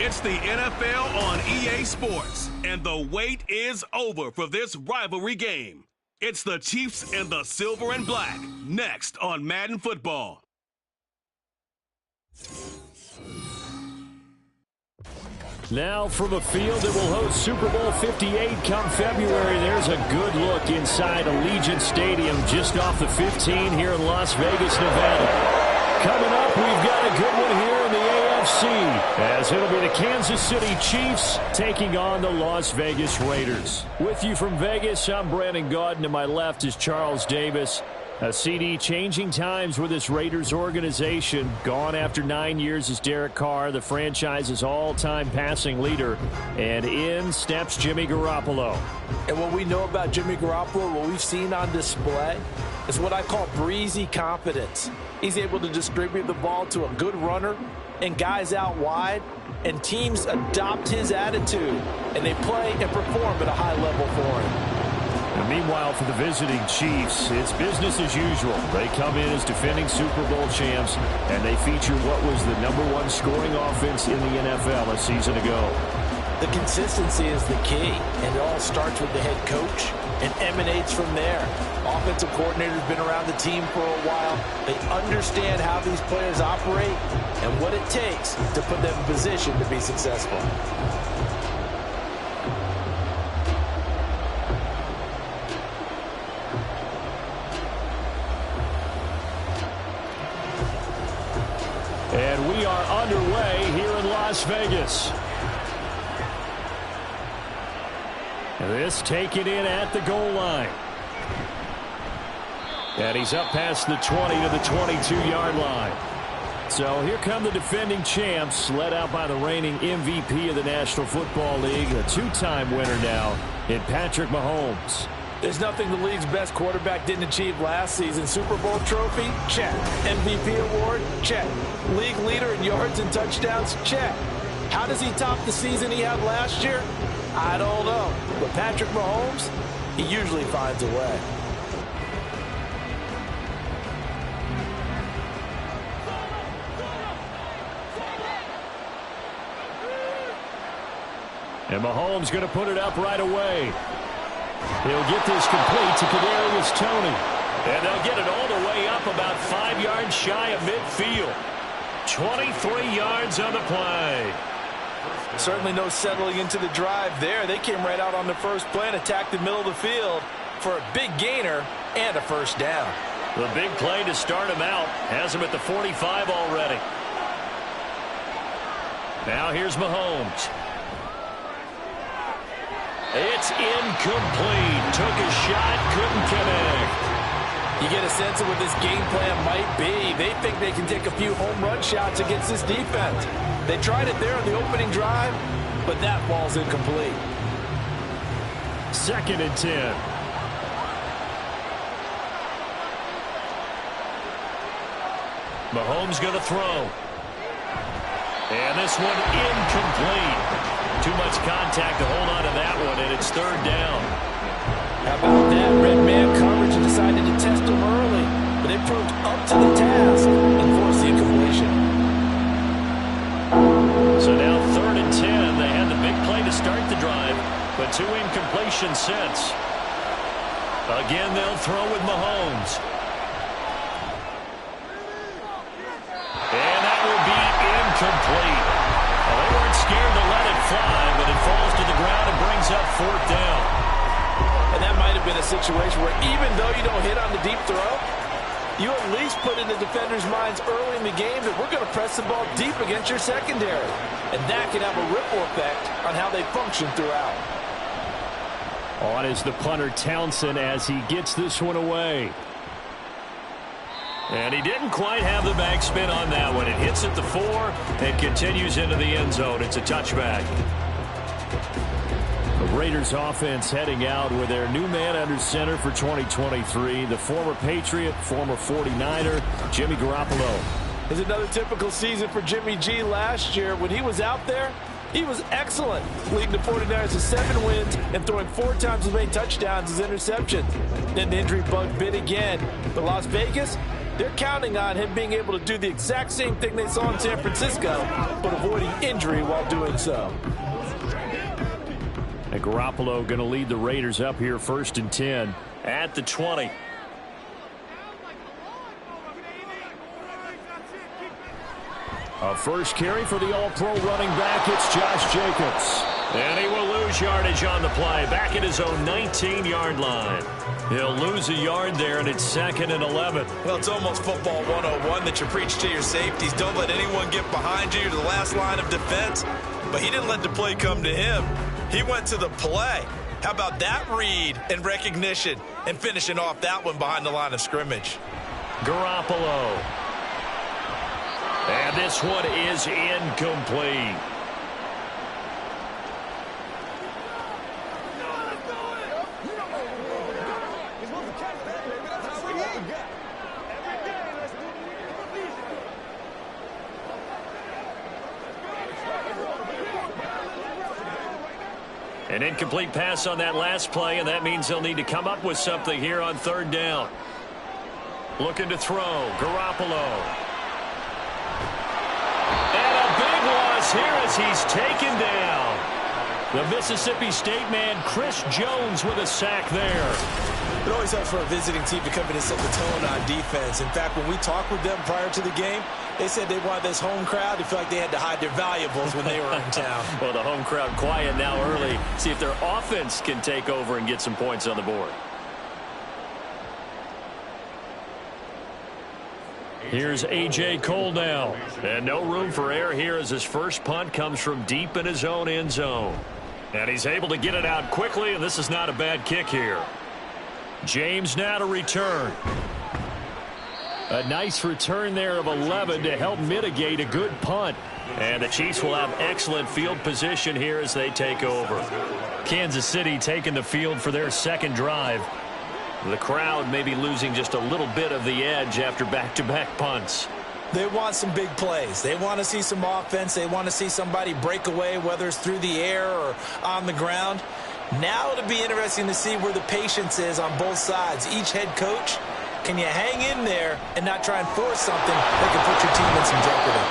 It's the NFL on EA Sports, and the wait is over for this rivalry game. It's the Chiefs and the Silver and Black, next on Madden Football. Now from a field that will host Super Bowl 58 come February, there's a good look inside Allegiant Stadium just off the 15 here in Las Vegas, Nevada. Coming up, we've got a good one here in the AFC, as it'll be the Kansas City Chiefs taking on the Las Vegas Raiders. With you from Vegas, I'm Brandon Gaudin. To my left is Charles Davis. A CD changing times with this Raiders organization. Gone after 9 years is Derek Carr, the franchise's all-time passing leader. And in steps Jimmy Garoppolo. And what we know about Jimmy Garoppolo, what we've seen on display, is what I call breezy confidence. He's able to distribute the ball to a good runner and guys out wide, and teams adopt his attitude, and they play and perform at a high level for him. And meanwhile, for the visiting Chiefs, it's business as usual. They come in as defending Super Bowl champs, and they feature what was the #1 scoring offense in the NFL a season ago. The consistency is the key, and it all starts with the head coach and emanates from there. Offensive coordinator's been around the team for a while. They understand how these players operate and what it takes to put them in position to be successful. And we are underway here in Las Vegas. This taken in at the goal line. And he's up past the 20 to the 22-yard line. So here come the defending champs, led out by the reigning MVP of the National Football League, a two-time winner now in Patrick Mahomes. There's nothing the league's best quarterback didn't achieve last season. Super Bowl trophy? Check. MVP award? Check. League leader in yards and touchdowns? Check. How does he top the season he had last year? I don't know. But Patrick Mahomes, he usually finds a way. And Mahomes going to put it up right away. He'll get this complete to Kadarius Toney. And they'll get it all the way up about 5 yards shy of midfield. 23 yards on the play. Certainly no settling into the drive there. They came right out on the first play and attacked the middle of the field for a big gainer and a first down. The big play to start him out has him at the 45 already. Now here's Mahomes. It's incomplete. Took a shot, couldn't connect. You get a sense of what this game plan might be. They think they can take a few home run shots against this defense. They tried it there on the opening drive, but that ball's incomplete. 2nd and 10. Mahomes going to throw. And this one incomplete. Too much contact to hold on to that one, and it's 3rd down. How about that? Red man coverage and decided to test him early, but they proved up to the task and forced the incompletion. So now 3rd and 10. They had the big play to start the drive, but 2 incompletions since. Again, they'll throw with Mahomes. And that will be incomplete. Well, they weren't scared to let it fly, but it falls to the ground and brings up 4th down. And that might have been a situation where even though you don't hit on the deep throw, you at least put in the defenders' minds early in the game that we're going to press the ball deep against your secondary. And that can have a ripple effect on how they function throughout. On is the punter Townsend as he gets this one away. And he didn't quite have the backspin on that one. It hits at the 4 and continues into the end zone. It's a touchback. The Raiders offense heading out with their new man under center for 2023, the former Patriot, former 49er, Jimmy Garoppolo. It's another typical season for Jimmy G last year. When he was out there, he was excellent, leading the 49ers to 7 wins and throwing 4 times as many touchdowns as interceptions. Then the injury bug bit again. But Las Vegas, They're counting on him being able to do the exact same thing they saw in San Francisco, but avoiding injury while doing so. And Garoppolo going to lead the Raiders up here 1st and 10 at the 20. A first carry for the All-Pro running back. It's Josh Jacobs. And he will lose yardage on the play. Back at his own 19-yard line. He'll lose a yard there, and it's 2nd and 11. Well, it's almost football 101 that you preach to your safeties. Don't let anyone get behind you to the last line of defense. But he didn't let the play come to him. He went to the play. How about that read and recognition and finishing off that one behind the line of scrimmage? Garoppolo. And this one is incomplete. An incomplete pass on that last play, and that means they'll need to come up with something here on 3rd down. Looking to throw. Garoppolo. And a big loss here as he's taken down. The Mississippi State man, Chris Jones, with a sack there. It always helps for a visiting team to come in and set the tone on defense. In fact, when we talked with them prior to the game, they said they wanted this home crowd to feel like they had to hide their valuables when they were in town. Well, the home crowd quiet now early. See if their offense can take over and get some points on the board. Here's A.J. Cole now. And no room for error here as his first punt comes from deep in his own end zone. And he's able to get it out quickly, and this is not a bad kick here. James now to return. A nice return there of 11 to help mitigate a good punt. And the Chiefs will have excellent field position here as they take over. Kansas City taking the field for their 2nd drive. The crowd may be losing just a little bit of the edge after back-to-back punts. They want some big plays. They want to see some offense. They want to see somebody break away, whether it's through the air or on the ground. Now it'll be interesting to see where the patience is on both sides. Each head coach, can you hang in there and not try and force something that can put your team in some jeopardy?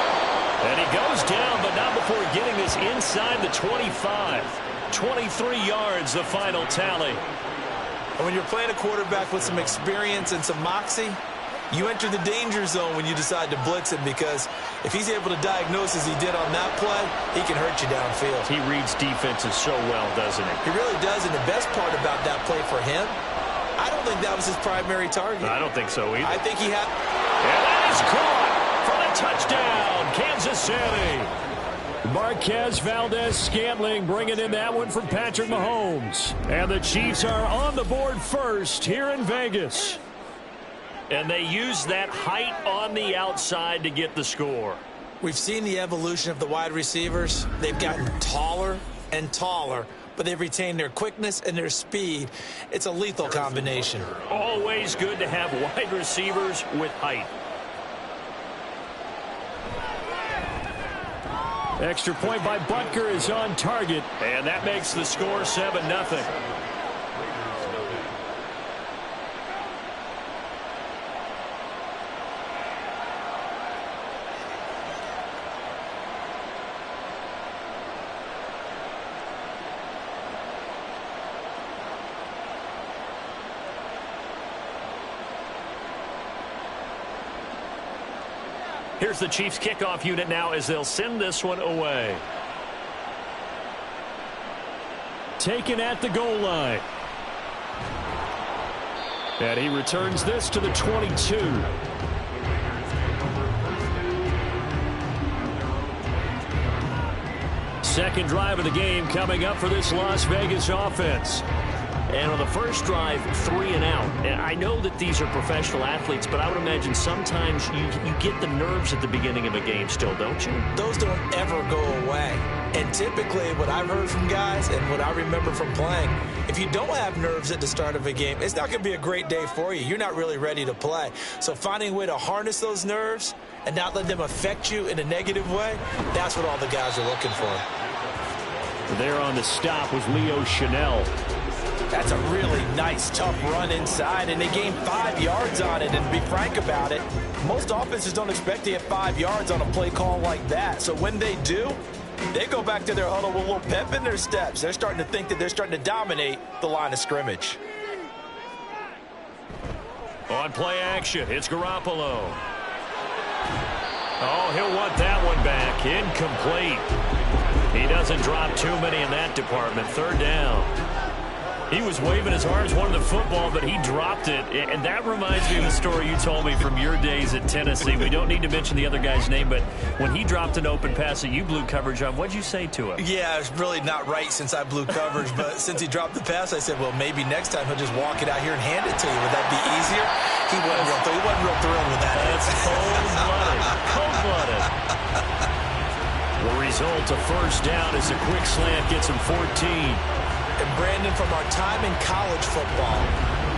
And he goes down, but not before getting this inside the 25. 23 yards, the final tally. And when you're playing a quarterback with some experience and some moxie, you enter the danger zone when you decide to blitz him, because if he's able to diagnose as he did on that play, he can hurt you downfield. He reads defenses so well, doesn't he? He really does, and the best part about that play for him, I don't think that was his primary target. I don't think so either. I think he had... And that is caught for the touchdown, Kansas City. Marquez Valdez-Scantling bringing in that one from Patrick Mahomes. And the Chiefs are on the board first here in Vegas. And they use that height on the outside to get the score. We've seen the evolution of the wide receivers. They've gotten taller and taller, but they've retained their quickness and their speed. It's a lethal combination. Always good to have wide receivers with height. Extra point by Butker is on target, and that makes the score 7-0. Here's the Chiefs kickoff unit now as they'll send this one away. Taken at the goal line. And he returns this to the 22. Second drive of the game coming up for this Las Vegas offense. And on the first drive, 3 and out. And I know that these are professional athletes, but I would imagine sometimes you get the nerves at the beginning of a game still, don't you? Those don't ever go away. And typically what I've heard from guys and what I remember from playing, if you don't have nerves at the start of a game, it's not going to be a great day for you. You're not really ready to play. So finding a way to harness those nerves and not let them affect you in a negative way, that's what all the guys are looking for. There on the stop was Leo Chanel. That's a really nice, tough run inside, and they gained 5 yards on it. And to be frank about it, most offenses don't expect to get 5 yards on a play call like that. So when they do, they go back to their huddle with a little pep in their steps. They're starting to think that they're starting to dominate the line of scrimmage. On play action, it's Garoppolo. Oh, he'll want that one back. Incomplete. He doesn't drop too many in that department. 3rd down. He was waving his arms, wanted the football, but he dropped it. And that reminds me of a story you told me from your days at Tennessee. We don't need to mention the other guy's name, but when he dropped an open pass that you blew coverage on, what'd you say to him? Yeah, it's really not right since I blew coverage, but since he dropped the pass, I said, well, maybe next time he'll just walk it out here and hand it to you. Would that be easier? He wasn't real thrilled with that. That's cold-blooded. Cold-blooded. The result, a 1st down as a quick slant gets him 14. And Brandon, from our time in college football,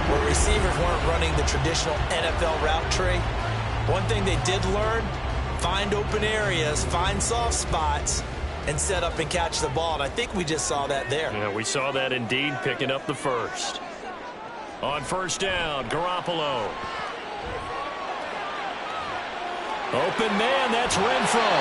where receivers weren't running the traditional NFL route tree, one thing they did learn, find open areas, find soft spots, and set up and catch the ball. And I think we just saw that there. Yeah, we saw that indeed, picking up the 1st. On 1st down, Garoppolo. Open man, that's Renfro.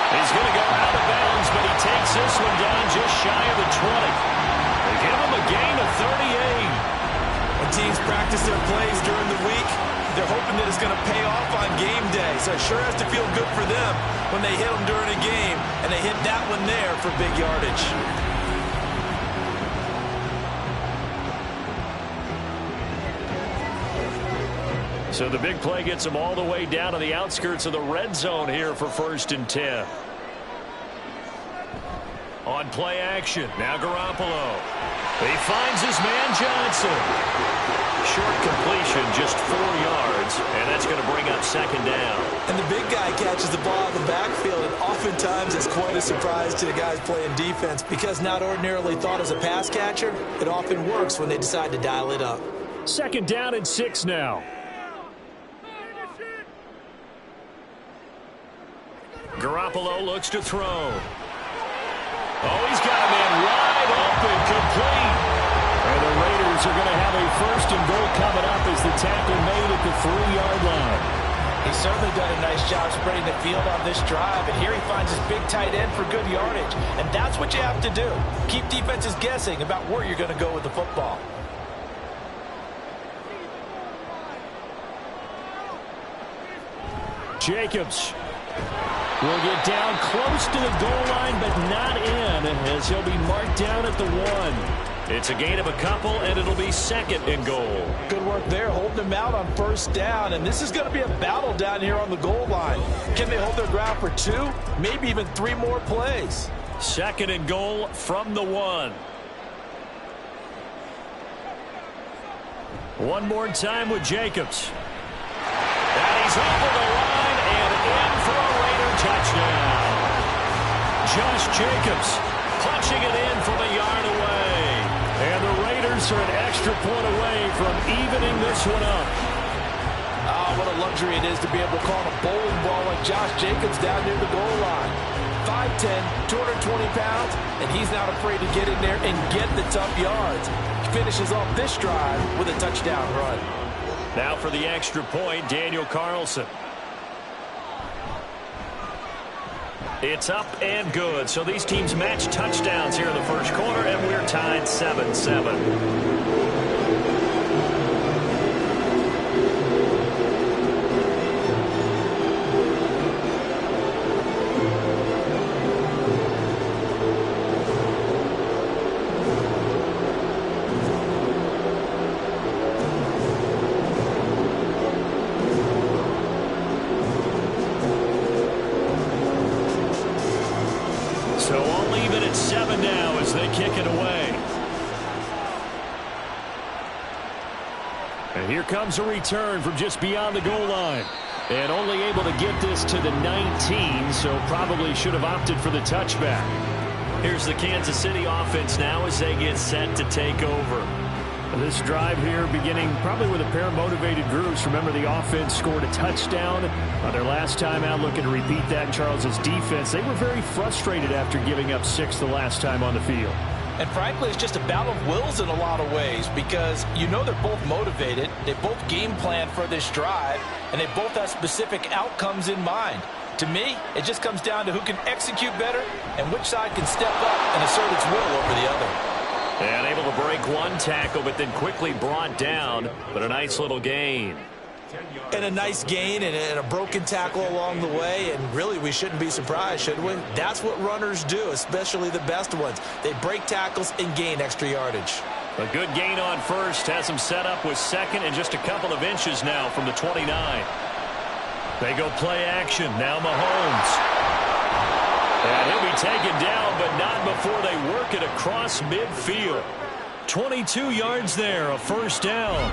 He's going to go out of bounds, but he takes this one down just shy of the 20. They give him a gain of 38. When teams practice their plays during the week, they're hoping that it's going to pay off on game day. So it sure has to feel good for them when they hit them during a game, and they hit that one there for big yardage. So the big play gets them all the way down to the outskirts of the red zone here for 1st and 10. On play action, now Garoppolo. He finds his man Johnson. Short completion, just 4 yards, and that's going to bring up 2nd down. And the big guy catches the ball in the backfield, and oftentimes it's quite a surprise to the guys playing defense because not ordinarily thought as a pass catcher, it often works when they decide to dial it up. 2nd down and 6 now. Garoppolo looks to throw. Oh, he's got a man wide open, complete. And the Raiders are going to have a 1st and goal coming up as the tackle made at the 3-yard line. He's certainly done a nice job spreading the field on this drive, and here he finds his big tight end for good yardage. And that's what you have to do. Keep defenses guessing about where you're going to go with the football. Jacobs will get down close to the goal line, but not in, as he'll be marked down at the 1. It's a gain of a couple, and it'll be 2nd and goal. Good work there, holding him out on 1st down, and this is going to be a battle down here on the goal line. Can they hold their ground for 2, maybe even 3 more plays? 2nd and goal from the 1. One more time with Jacobs. And he's over the line and in for a Raider touchdown. Josh Jacobs punching it in from a yard away. And the Raiders are an extra point away from evening this one up. What a luxury it is to be able to call a bowling ball like Josh Jacobs down near the goal line. 5'10", 220 pounds, and he's not afraid to get in there and get the tough yards. He finishes off this drive with a touchdown run. Now for the extra point, Daniel Carlson. It's up and good. So these teams match touchdowns here in the 1st quarter, and we're tied 7-7. So all even at 7 now as they kick it away. And here comes a return from just beyond the goal line. And only able to get this to the 19, so probably should have opted for the touchback. Here's the Kansas City offense now as they get set to take over. This drive here beginning probably with a pair of motivated groups. Remember, the offense scored a touchdown on their last time out, looking to repeat that in Charles's defense. They were very frustrated after giving up 6 the last time on the field. And frankly, it's just a battle of wills in a lot of ways because you know they're both motivated, they both game plan for this drive, and they both have specific outcomes in mind. To me, it just comes down to who can execute better and which side can step up and assert its will over the other. And able to break one tackle, but then quickly brought down, but a nice little gain. And a nice gain and a broken tackle along the way, and really we shouldn't be surprised, should we? That's what runners do, especially the best ones. They break tackles and gain extra yardage. A good gain on first, has him set up with second and just a couple of inches now from the 29. They go play action, now Mahomes. And he'll be taken down, but not before they work it across midfield. 22 yards there, a first down.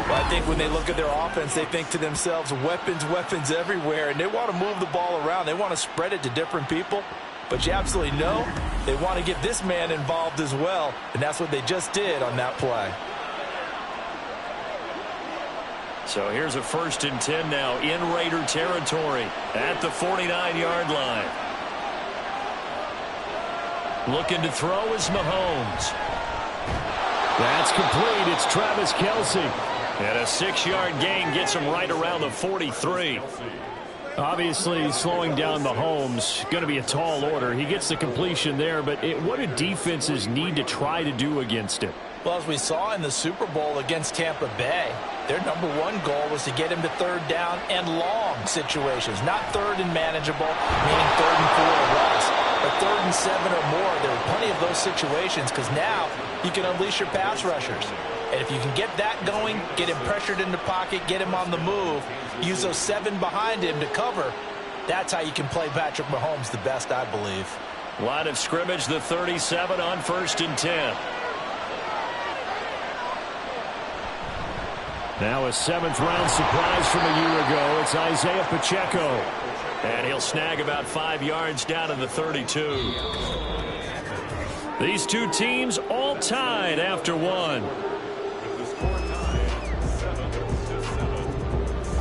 Well, I think when they look at their offense, they think to themselves, weapons, weapons everywhere, and they want to move the ball around. They want to spread it to different people, but you absolutely know they want to get this man involved as well, and that's what they just did on that play. So here's a 1st and 10 now in Raider territory at the 49-yard line. Looking to throw is Mahomes. That's complete. It's Travis Kelce. And a 6-yard gain gets him right around the 43. Obviously, slowing down Mahomes, going to be a tall order. He gets the completion there, but what do defenses need to try to do against it? Well, as we saw in the Super Bowl against Tampa Bay, their #1 goal was to get him to 3rd down and long situations, not 3rd and manageable, meaning 3rd and 4 or less, but 3rd and 7 or more. There are plenty of those situations because now you can unleash your pass rushers. And if you can get that going, get him pressured in the pocket, get him on the move, use those 7 behind him to cover, that's how you can play Patrick Mahomes the best, I believe. Line of scrimmage, the 37 on 1st and 10. Now a 7th-round surprise from a year ago. It's Isaiah Pacheco. And he'll snag about 5 yards down to the 32. These two teams all tied after one.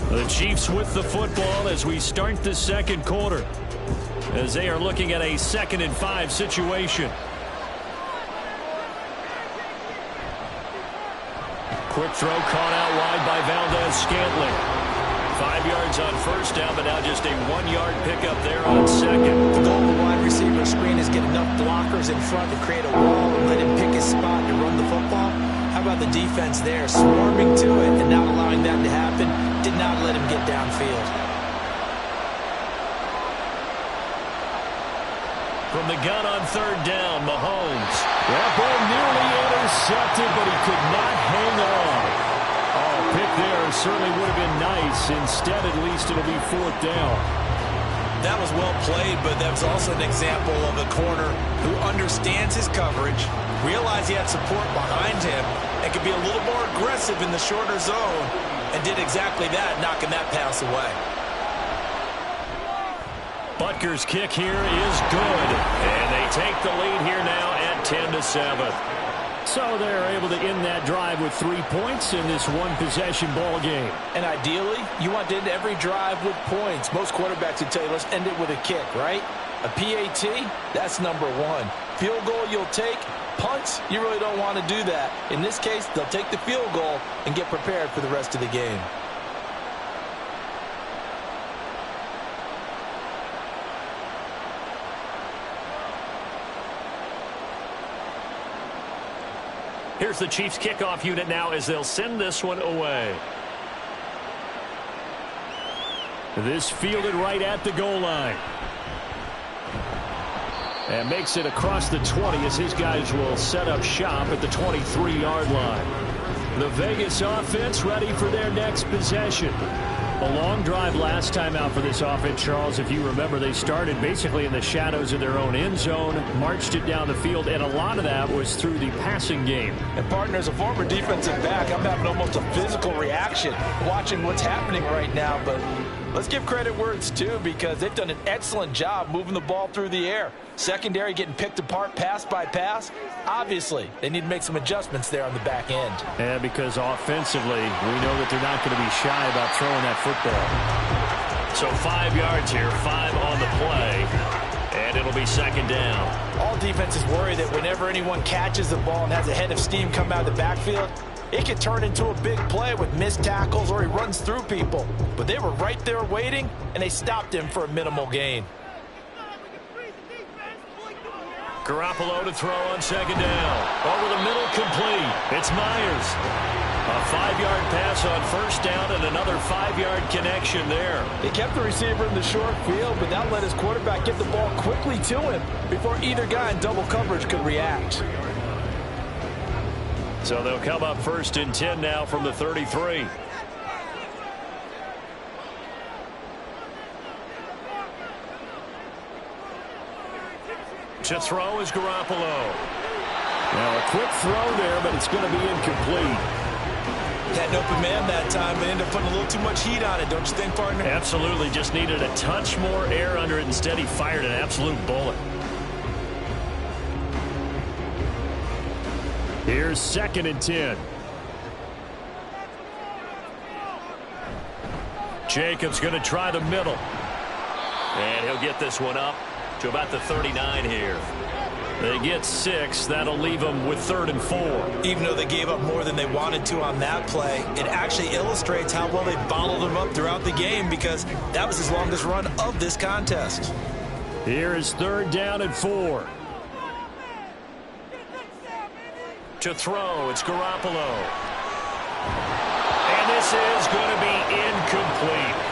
The Chiefs with the football as we start the 2nd quarter, as they are looking at a 2nd and 5 situation. Quick throw caught out wide by Valdez-Scantling. 5 yards on 1st down, but now just a 1-yard pickup there on 2nd. The goal of the wide receiver screen is get enough blockers in front to create a wall and let him pick his spot to run the football. How about the defense there, swarming to it and not allowing that to happen, did not let him get downfield. From the gun on 3rd down, Mahomes. That ball nearly intercepted, but he could not hang on. Oh, pick there certainly would have been nice. Instead, at least it'll be 4th down. That was well played, but that was also an example of a corner who understands his coverage, realized he had support behind him, and could be a little more aggressive in the shorter zone, and did exactly that, knocking that pass away. Butker's kick here is good, and they take the lead here now at 10-7. So they're able to end that drive with 3 points in this one-possession ball game. And ideally, you want to end every drive with points. Most quarterbacks would tell you, let's end it with a kick, right? A PAT, that's #1. Field goal you'll take. Punts, you really don't want to do that. In this case, they'll take the field goal and get prepared for the rest of the game. Here's the Chiefs kickoff unit now as they'll send this one away. This fielded right at the goal line. And makes it across the 20 as his guys will set up shop at the 23-yard line. The Vegas offense ready for their next possession. A long drive last time out for this offense, Charles. If you remember, they started basically in the shadows of their own end zone, marched it down the field, and a lot of that was through the passing game. And, partner, as a former defensive back, I'm having almost a physical reaction watching what's happening right now. But let's give credit where it's due because they've done an excellent job moving the ball through the air. Secondary getting picked apart pass by pass. Obviously, they need to make some adjustments there on the back end. Yeah, because offensively, we know that they're not going to be shy about throwing that football. So 5 yards here, 5 on the play. And And it'll be second down. All defenses worry that whenever anyone catches the ball and has a head of steam come out of the backfield, it can turn into a big play with missed tackles or he runs through people. But they were right there waiting, and they stopped him for a minimal gain. Garoppolo to throw on second down. Over the middle, complete. It's Myers. A 5-yard pass on first down and another 5-yard connection there. They kept the receiver in the short field, but that let his quarterback get the ball quickly to him before either guy in double coverage could react. So they'll come up first and 10 now from the 33. To throw is Garoppolo. Now a quick throw there, but it's going to be incomplete. Had an open man that time, but ended up putting a little too much heat on it, don't you think, partner? Absolutely. Just needed a touch more air under it. Instead, he fired an absolute bullet. Here's second and 10. Jacobs going to try the middle. And he'll get this one up to about the 39 here. They get 6. That'll leave them with 3rd and 4. Even though they gave up more than they wanted to on that play, it actually illustrates how well they bottled them up throughout the game because that was his longest run of this contest. Here is 3rd down and 4. To throw, it's Garoppolo. And this is going to be incomplete.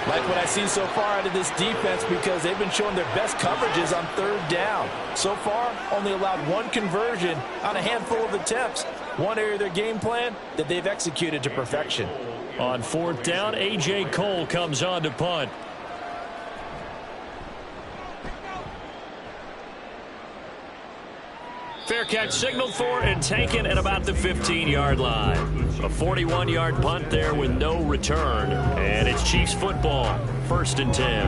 Like what I've seen so far out of this defense because they've been showing their best coverages on 3rd down. So far, only allowed 1 conversion on a handful of attempts. One area of their game plan that they've executed to perfection. On 4th down, A.J. Cole comes on to punt. Fair catch signaled for and taken at about the 15-yard line. A 41-yard punt there with no return. And it's Chiefs football, 1st and 10.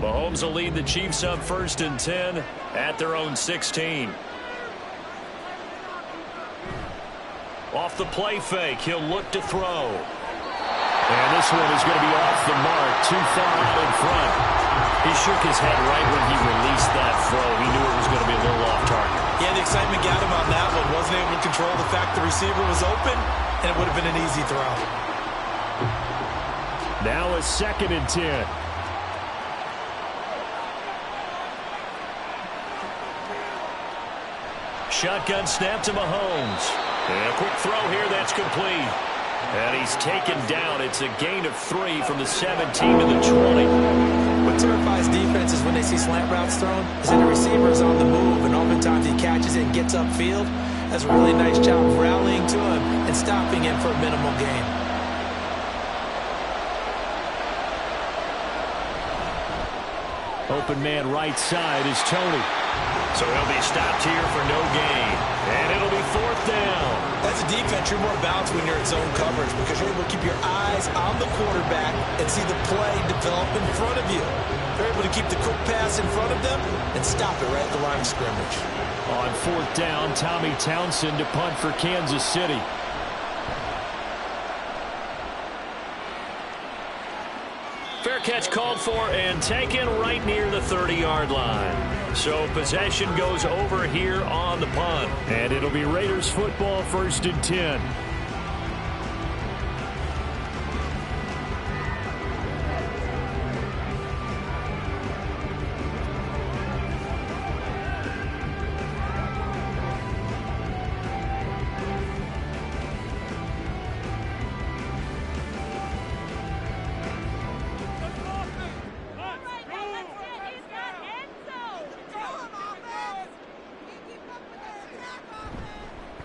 Mahomes will lead the Chiefs up 1st and 10 at their own 16. Off the play fake, he'll look to throw. And this one is going to be off the mark, too far out in front. He shook his head right when he released that throw. He knew it was going to be a little off target. Yeah, the excitement got him on that one. Wasn't able to control the fact the receiver was open, and it would have been an easy throw. Now a 2nd and 10. Shotgun snap to Mahomes. And a quick throw here that's complete. And he's taken down. It's a gain of 3 from the 17 to the 20. What terrifies defenses when they see slant routes thrown is that the receiver is on the move, and oftentimes he catches it and gets upfield. That's a really nice job of rallying to him and stopping him for a minimal gain. Open man right side is Tony. So he'll be stopped here for no gain. And it'll be 4th down. As a defense, you're more balanced when you're in zone coverage because you're able to keep your eyes on the quarterback and see the play develop in front of you. You're able to keep the quick pass in front of them and stop it right at the line of scrimmage. On 4th down, Tommy Townsend to punt for Kansas City. Fair catch called for and taken right near the 30-yard line. So possession goes over here on the punt. And it'll be Raiders football, 1st and 10.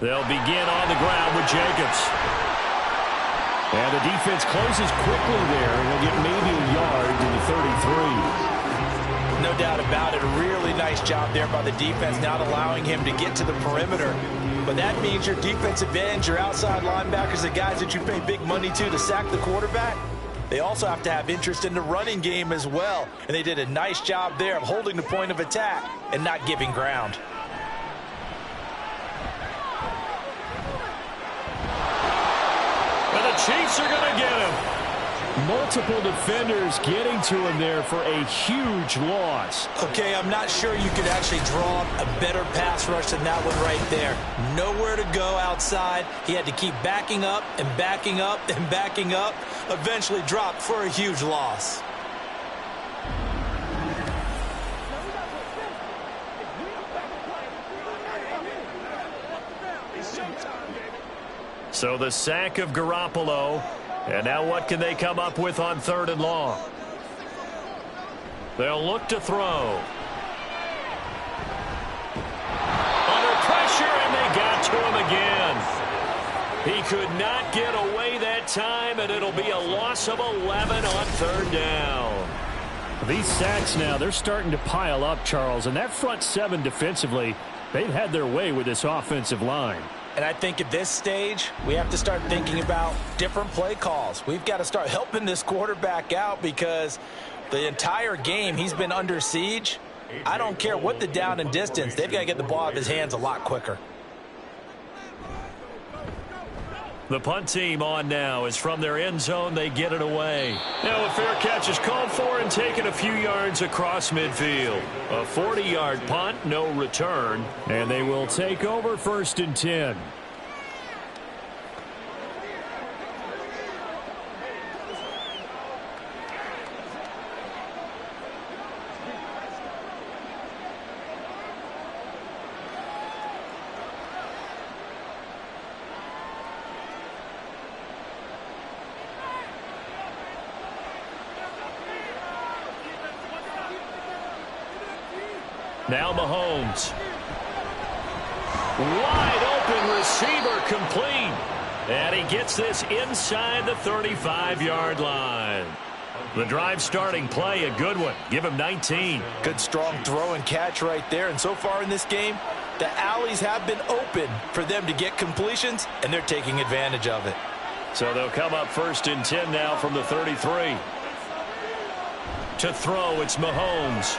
They'll begin on the ground with Jacobs. And the defense closes quickly there, and they'll get maybe a yard to the 33. No doubt about it. A really nice job there by the defense, not allowing him to get to the perimeter. But that means your defensive ends, your outside linebackers, the guys that you pay big money to sack the quarterback, they also have to have interest in the running game as well. And they did a nice job there of holding the point of attack and not giving ground. And the Chiefs are going to get him. Multiple defenders getting to him there for a huge loss. Okay, I'm not sure you could actually draw a better pass rush than that one right there. Nowhere to go outside. He had to keep backing up and backing up and backing up. Eventually dropped for a huge loss. So the sack of Garoppolo. And now what can they come up with on 3rd and long? They'll look to throw. Under pressure, and they got to him again. He could not get away that time, and it'll be a loss of 11 on 3rd down. These sacks now, they're starting to pile up, Charles. And that front 7 defensively, they've had their way with this offensive line. And I think at this stage, we have to start thinking about different play calls. We've got to start helping this quarterback out because the entire game he's been under siege. I don't care what the down and distance. They've got to get the ball out of his hands a lot quicker. The punt team on now is from their end zone. They get it away. Now a fair catch is called for and taken a few yards across midfield. A 40-yard punt, no return, and they will take over 1st and 10. Now Mahomes. Wide open receiver complete. And he gets this inside the 35-yard line. The drive starting play, a good one. Give him 19. Good strong throw and catch right there. And so far in this game, the alleys have been open for them to get completions, and they're taking advantage of it. So they'll come up 1st and 10 now from the 33. To throw, it's Mahomes.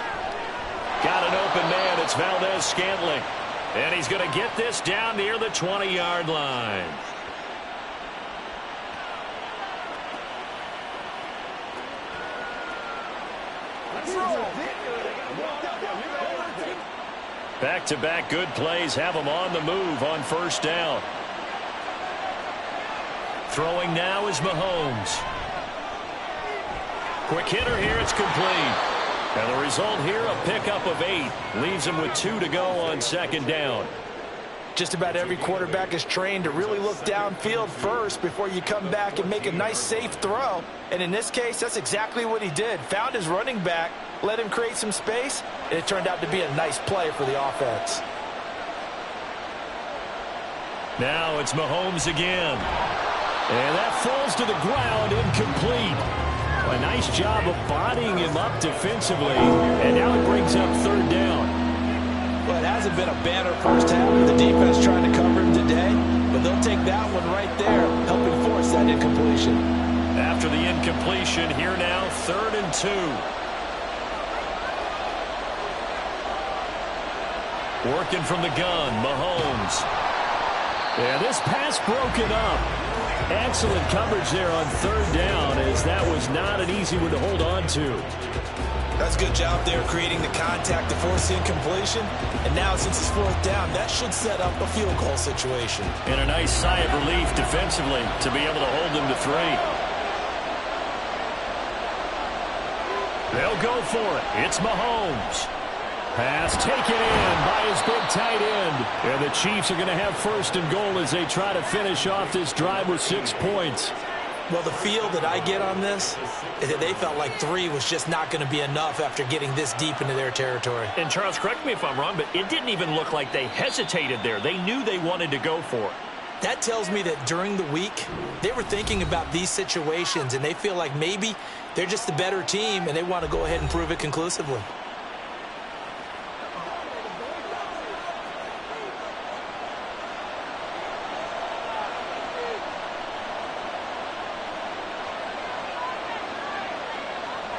Got an open man. It's Valdez-Scantling. And he's going to get this down near the 20-yard line. Back-to-back good plays have him on the move on 1st down. Throwing now is Mahomes. Quick hitter here. It's complete. And the result here, a pickup of 8. Leaves him with 2 to go on 2nd down. Just about every quarterback is trained to really look downfield first before you come back and make a nice, safe throw. And in this case, that's exactly what he did. Found his running back, let him create some space, and it turned out to be a nice play for the offense. Now it's Mahomes again. And that falls to the ground, incomplete. A nice job of bodying him up defensively, and now it brings up 3rd down. Well, it hasn't been a banner first half with the defense trying to cover him today, but they'll take that one right there, helping force that incompletion. After the incompletion, here now, 3rd and 2. Working from the gun, Mahomes. And this pass broken up. Excellent coverage there on 3rd down, as that was not an easy one to hold on to. That's a good job there creating the contact to force the incompletion. And now since it's 4th down, that should set up a field goal situation. And a nice sigh of relief defensively to be able to hold them to 3. They'll go for it. It's Mahomes. Pass taken in by his big tight end. And the Chiefs are going to have 1st and goal as they try to finish off this drive with 6 points. Well, the feel that I get on this is that they felt like 3 was just not going to be enough after getting this deep into their territory. And Charles, correct me if I'm wrong, but it didn't even look like they hesitated there. They knew they wanted to go for it. That tells me that during the week, they were thinking about these situations, and they feel like maybe they're just the better team, and they want to go ahead and prove it conclusively.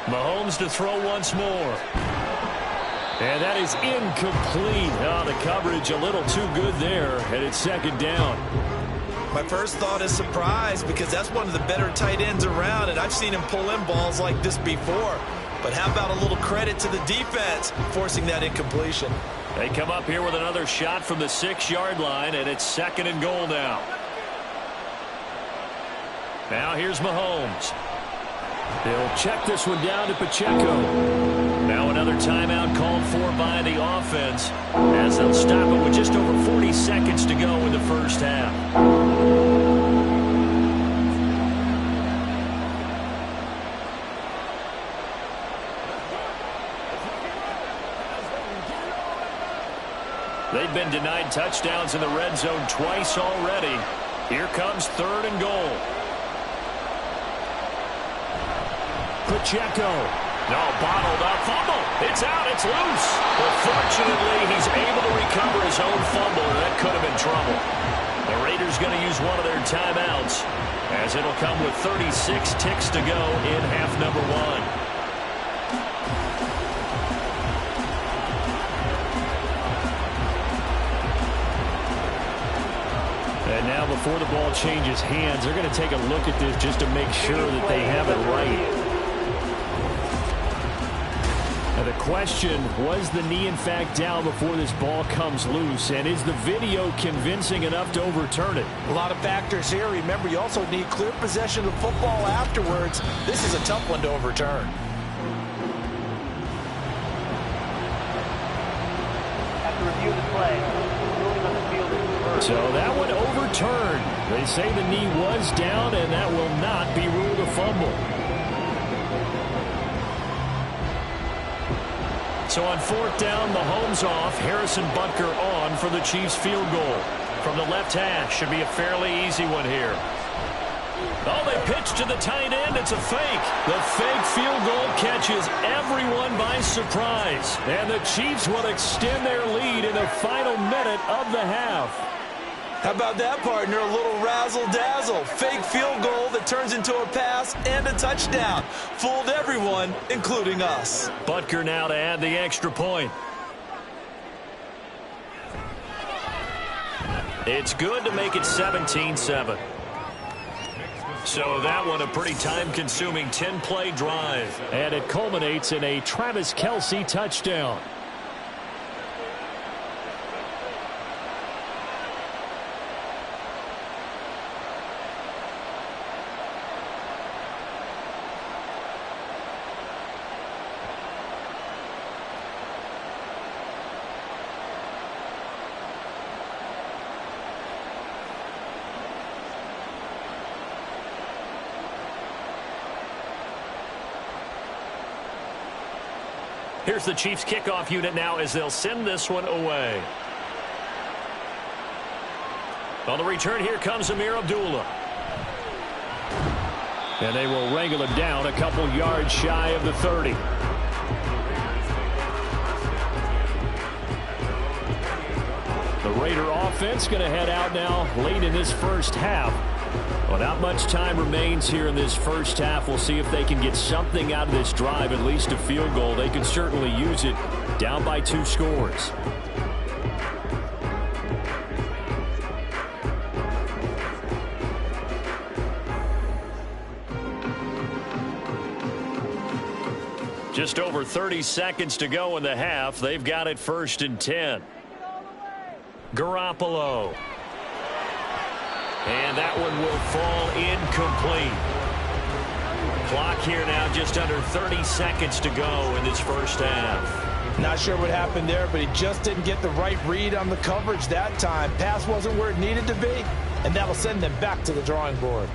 Mahomes to throw once more. And that is incomplete. Oh, the coverage a little too good there, and it's second down. My first thought is surprise, because that's one of the better tight ends around, and I've seen him pull in balls like this before. But how about a little credit to the defense forcing that incompletion? They come up here with another shot from the 6-yard line, and it's second and goal now. Now here's Mahomes. They'll check this one down to Pacheco. Now another timeout called for by the offense as they'll stop it with just over 40 seconds to go in the first half. They've been denied touchdowns in the red zone twice already. Here comes third and goal. Pacheco. No, bottled up fumble. It's out. It's loose. But fortunately, he's able to recover his own fumble, and that could have been trouble. The Raiders going to use one of their timeouts, as it'll come with 36 ticks to go in half number one. And now before the ball changes hands, they're going to take a look at this just to make sure that they have it right. Now the question, was the knee in fact down before this ball comes loose? And is the video convincing enough to overturn it? A lot of factors here. Remember, you also need clear possession of the football afterwards. This is a tough one to overturn. After review of the play, ruling on the field is reversed. So that one overturned. They say the knee was down, and that will not be ruled a fumble. So on fourth down, Mahomes off, Harrison Butker on for the Chiefs field goal. From the left hash, should be a fairly easy one here. Oh, they pitch to the tight end. It's a fake. The fake field goal catches everyone by surprise. And the Chiefs will extend their lead in the final minute of the half. How about that, partner? A little razzle-dazzle. Fake field goal that turns into a pass and a touchdown. Fooled everyone, including us. Butker now to add the extra point. It's good to make it 17-7. So that one a pretty time-consuming 10-play drive. And it culminates in a Travis Kelce touchdown. Here's the Chiefs kickoff unit now as they'll send this one away. On the return, here comes Amir Abdullah. And they will wrangle him down a couple yards shy of the 30. The Raider offense going to head out now late in this first half. Well, not much time remains here in this first half. We'll see if they can get something out of this drive, at least a field goal. They can certainly use it, down by 2 scores. Just over 30 seconds to go in the half. They've got it 1st and 10. Garoppolo. And that one will fall incomplete. Clock here now just under 30 seconds to go in this first half. Not sure what happened there, but he just didn't get the right read on the coverage that time. Pass wasn't where it needed to be, and that'll send them back to the drawing board.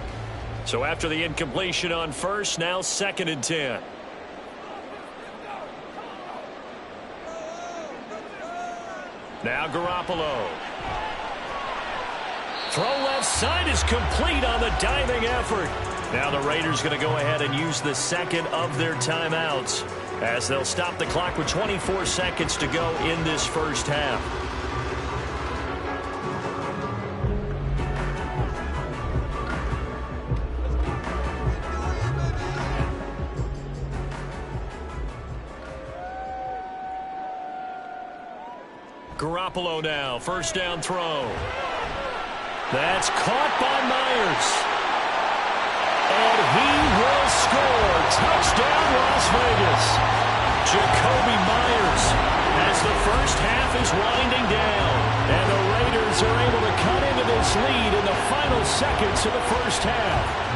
So after the incompletion on first, now 2nd and 10. Now Garoppolo. Throw left side is complete on the diving effort. Now the Raiders going to go ahead and use the second of their timeouts as they'll stop the clock with 24 seconds to go in this first half. Garoppolo now. First down throw. That's caught by Myers. And he will score. Touchdown, Las Vegas. Jacoby Myers as the first half is winding down. And the Raiders are able to cut into this lead in the final seconds of the first half.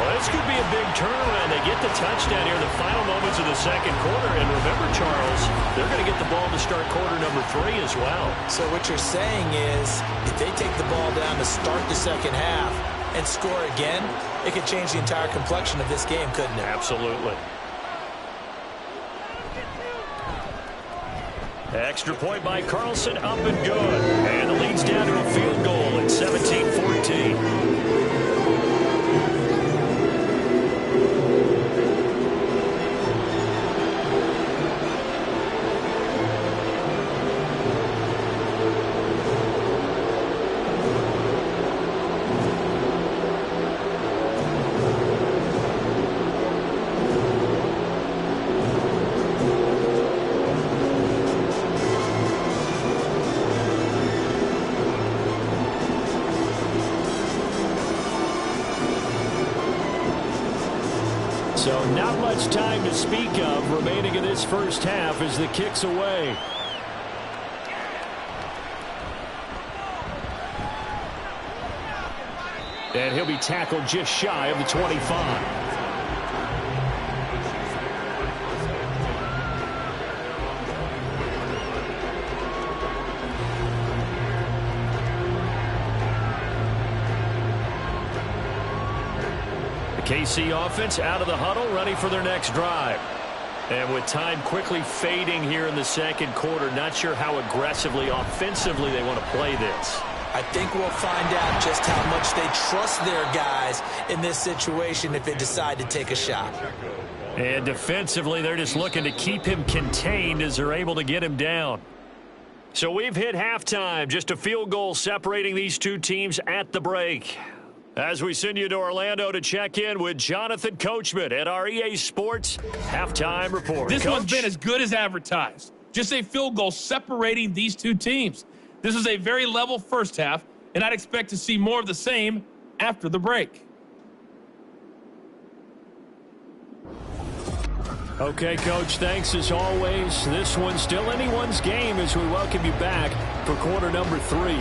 Well, this could be a big turnaround. They get the touchdown here in the final moments of the second quarter. And remember, Charles, they're going to get the ball to start quarter number 3 as well. So what you're saying is if they take the ball down to start the second half and score again, it could change the entire complexion of this game, couldn't it? Absolutely. Extra point by Carlson, up and good. And the lead's down to a field goal at 17-14. So not much time to speak of remaining in this first half as the kick's away. And he'll be tackled just shy of the 25. KC offense out of the huddle, ready for their next drive. And with time quickly fading here in the second quarter, not sure how aggressively, offensively they want to play this. I think we'll find out just how much they trust their guys in this situation if they decide to take a shot. And defensively, they're just looking to keep him contained as they're able to get him down. So we've hit halftime, just a field goal separating these two teams at the break. As we send you to Orlando to check in with Jonathan Coachman at our EA Sports Halftime Report. This one's been as good as advertised. Just a field goal separating these two teams. This is a very level first half, and I'd expect to see more of the same after the break. Okay, Coach, thanks as always. This one's still anyone's game as we welcome you back for quarter number 3.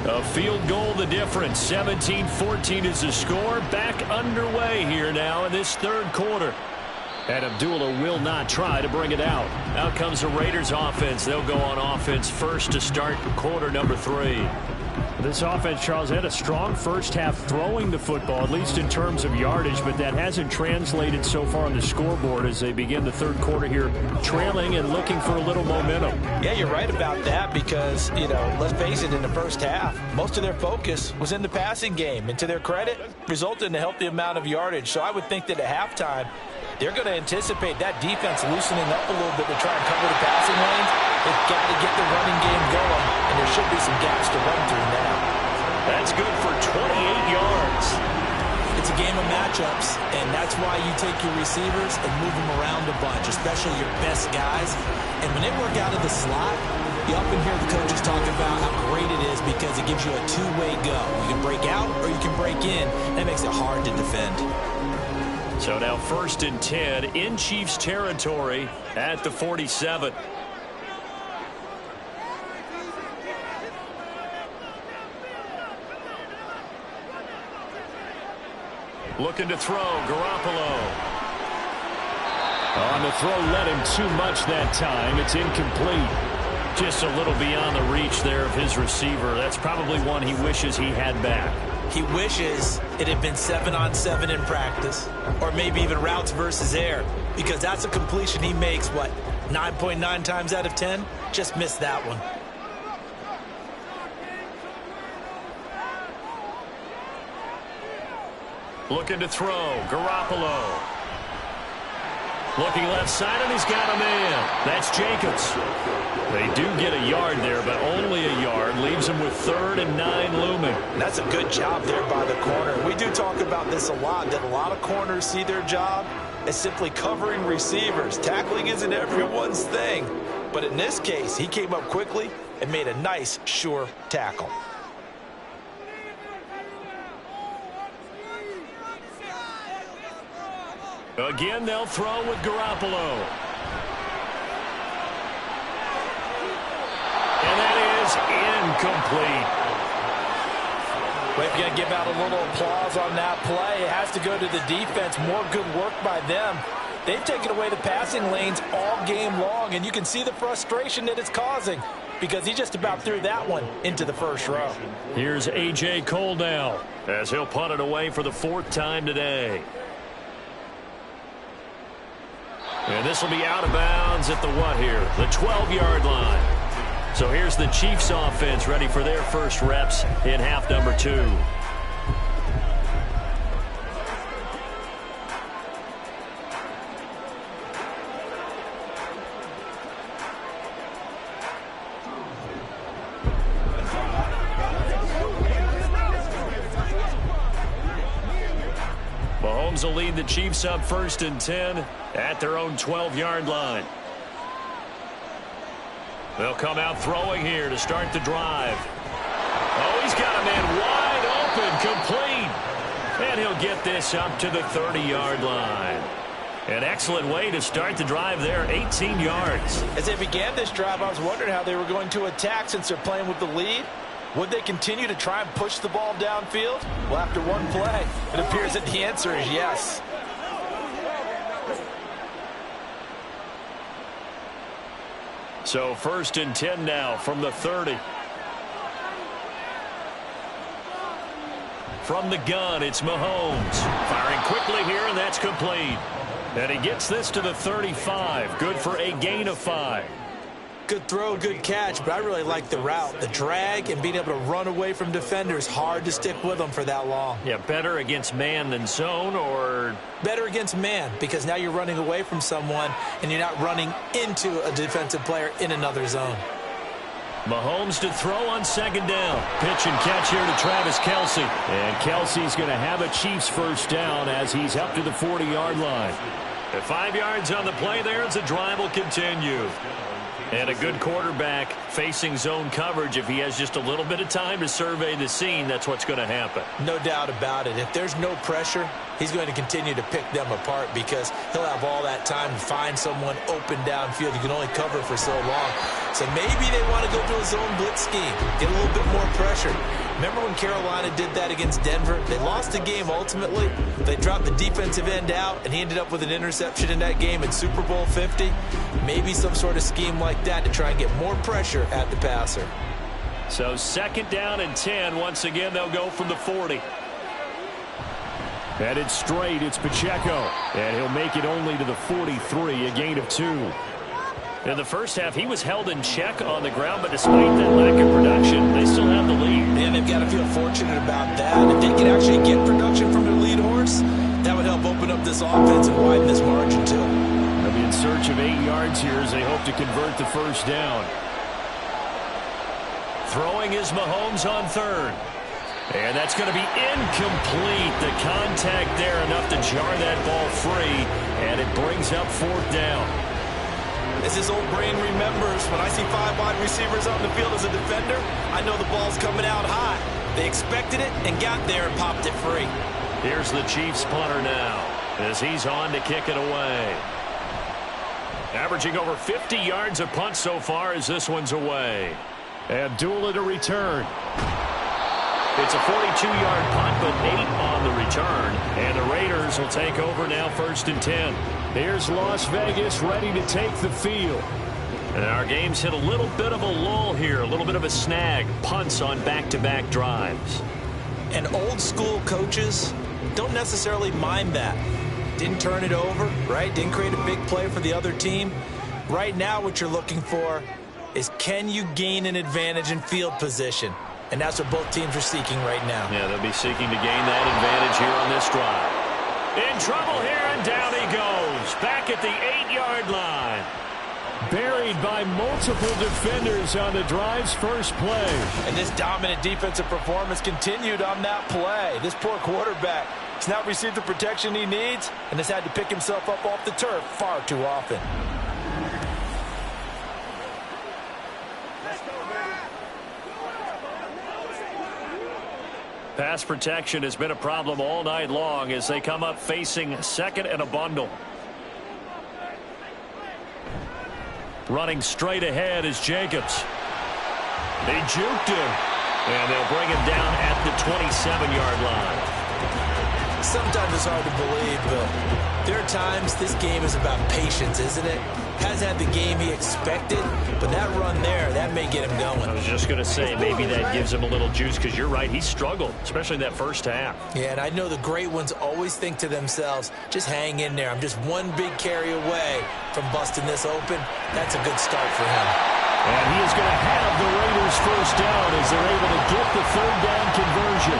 A field goal the difference. 17-14 is the score. Back underway here now in this third quarter. And Abdullah will not try to bring it out. Out comes the Raiders offense. They'll go on offense first to start quarter number 3. This offense, Charles, had a strong first half throwing the football, at least in terms of yardage, but that hasn't translated so far on the scoreboard as they begin the third quarter here, trailing and looking for a little momentum. Yeah, you're right about that because, let's face it, in the first half, most of their focus was in the passing game. And to their credit, resulted in a healthy amount of yardage. So I would think that at halftime, they're going to anticipate that defense loosening up a little bit to try and cover the passing lanes. They've got to get the running game going, and there should be some gaps to run through now. That's good for 28 yards. It's a game of matchups, and that's why you take your receivers and move them around a bunch, especially your best guys. And when they work out of the slot, you often hear the coaches talk about how great it is because it gives you a two-way go. You can break out or you can break in. That makes it hard to defend. So now 1st and 10 in Chiefs territory at the 47. Looking to throw, Garoppolo. On the throw, led him too much that time. It's incomplete. Just a little beyond the reach there of his receiver. That's probably one he wishes he had back. He wishes it had been 7-on-7 in practice, or maybe even routes versus air, because that's a completion he makes, 9.9 times out of 10? Just missed that one. Looking to throw, Garoppolo. Looking left side, and he's got a man. That's Jacobs. They do get a yard there, but only a yard. Leaves him with 3rd and 9 looming. That's a good job there by the corner. We do talk about this a lot, that a lot of corners see their job as simply covering receivers. Tackling isn't everyone's thing. But in this case, he came up quickly and made a nice, sure tackle. Again, they'll throw with Garoppolo. And that is incomplete. We're going to give out a little applause on that play. It has to go to the defense. More good work by them. They've taken away the passing lanes all game long, and you can see the frustration that it's causing because he just about threw that one into the first row. Here's A.J. Cole now as he'll punt it away for the 4th time today. And this will be out of bounds at the The 12-yard line. So here's the Chiefs offense ready for their first reps in half number 2. Mahomes will lead the Chiefs up 1st and 10 at their own 12-yard line. They'll come out throwing here to start the drive. Oh, he's got a man wide open, complete. And he'll get this up to the 30-yard line. An excellent way to start the drive there, 18 yards. As they began this drive, I was wondering how they were going to attack since they're playing with the lead. Would they continue to try and push the ball downfield? Well, after one play, it appears that the answer is yes. So 1st and 10 now from the 30. From the gun, it's Mahomes. Firing quickly here, and that's complete. And he gets this to the 35. Good for a gain of 5. Good throw, good catch, but I really like the route. The drag and being able to run away from defenders, hard to stick with them for that long. Yeah, better against man than zone, or? Better against man, because now you're running away from someone and you're not running into a defensive player in another zone. Mahomes to throw on 2nd down. Pitch and catch here to Travis Kelce. And Kelce's going to have a Chiefs first down as he's up to the 40-yard line. At 5 yards on the play there as the drive will continue. And a good quarterback facing zone coverage. If he has just a little bit of time to survey the scene, that's what's going to happen. No doubt about it. If there's no pressure, he's going to continue to pick them apart because he'll have all that time to find someone open downfield. You can only cover for so long. So maybe they want to go to a zone blitz scheme, get a little bit more pressure. Remember when Carolina did that against Denver? They lost the game ultimately. They dropped the defensive end out, and he ended up with an interception in that game in Super Bowl 50. Maybe some sort of scheme like that to try and get more pressure at the passer. So 2nd down and 10. Once again, they'll go from the 40. Headed straight, it's Pacheco. And he'll make it only to the 43, a gain of 2. In the first half, he was held in check on the ground, but despite that lack of production, they still have the lead. And they've got to feel fortunate about that. If they can actually get production from their lead horse, that would help open up this offense and widen this margin too. They'll be in search of 8 yards here as they hope to convert the first down. Throwing is Mahomes on 3rd. And that's going to be incomplete. The contact there enough to jar that ball free, and it brings up 4th down. As his old brain remembers, when I see 5 wide receivers on the field as a defender, I know the ball's coming out high. They expected it and got there and popped it free. Here's the Chiefs punter now as he's on to kick it away. Averaging over 50 yards a punt so far as this one's away. Abdullah to return. It's a 42-yard punt, but 8 on the return. And the Raiders will take over now 1st and 10. Here's Las Vegas ready to take the field. And our game's hit a little bit of a lull here, a little bit of a snag. Punts on back-to-back drives. And old school coaches don't necessarily mind that. Didn't turn it over, right? Didn't create a big play for the other team. Right now what you're looking for is, can you gain an advantage in field position? And that's what both teams are seeking right now. Yeah, they'll be seeking to gain that advantage here on this drive. In trouble here, and down he goes. Back at the 8-yard line. Buried by multiple defenders on the drive's first play. And this dominant defensive performance continued on that play. This poor quarterback has not received the protection he needs and has had to pick himself up off the turf far too often. Pass protection has been a problem all night long as they come up facing second and a bundle. Running straight ahead is Jacobs. They juked him, and they'll bring him down at the 27-yard line. Sometimes it's hard to believe, but there are times this game is about patience, isn't it? Hasn't had the game he expected, but that run there, that may get him going. I was just going to say, maybe that gives him a little juice, because you're right, he struggled, especially in that first half. Yeah, and I know the great ones always think to themselves, just hang in there. I'm just one big carry away from busting this open. That's a good start for him. And he is going to have the Raiders first down as they're able to get the third down conversion.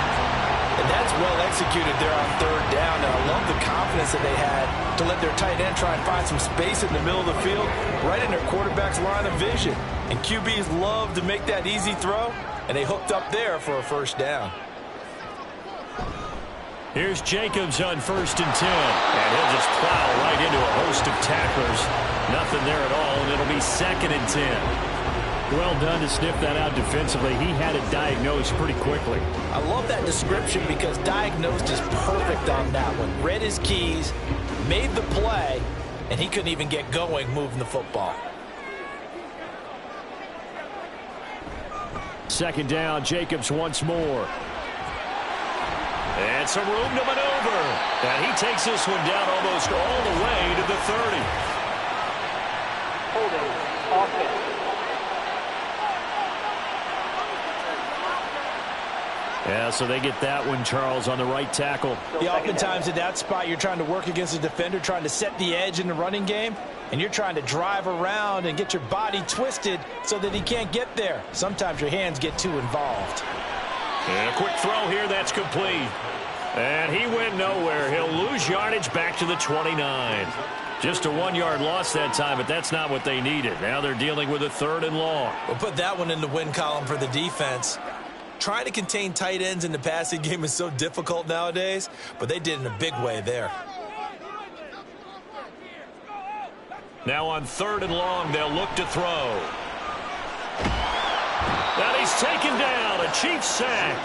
And that's well executed there on third down. And I love the confidence that they had to let their tight end try and find some space in the middle of the field, right in their quarterback's line of vision. And QBs love to make that easy throw, and they hooked up there for a first down. Here's Jacobs on 1st and 10. And he'll just plow right into a host of tacklers. Nothing there at all, and it'll be 2nd and 10. Well done to sniff that out defensively. He had it diagnosed pretty quickly. I love that description because diagnosed is perfect on that one. Read his keys, made the play, and he couldn't even get going moving the football. 2nd down, Jacobs once more. And some room to maneuver. And he takes this one down almost all the way to the 30. Holding. Offense. Yeah, so they get that one, Charles, on the right tackle. Yeah, oftentimes in that spot, you're trying to work against a defender, trying to set the edge in the running game, and you're trying to drive around and get your body twisted so that he can't get there. Sometimes your hands get too involved. And a quick throw here, that's complete. And he went nowhere. He'll lose yardage back to the 29. Just a 1-yard loss that time, but that's not what they needed. Now they're dealing with a 3rd and long. We'll put that one in the win column for the defense. Trying to contain tight ends in the passing game is so difficult nowadays, but they did in a big way there. Now on 3rd and long, they'll look to throw. And he's taken down, a Chiefs sack.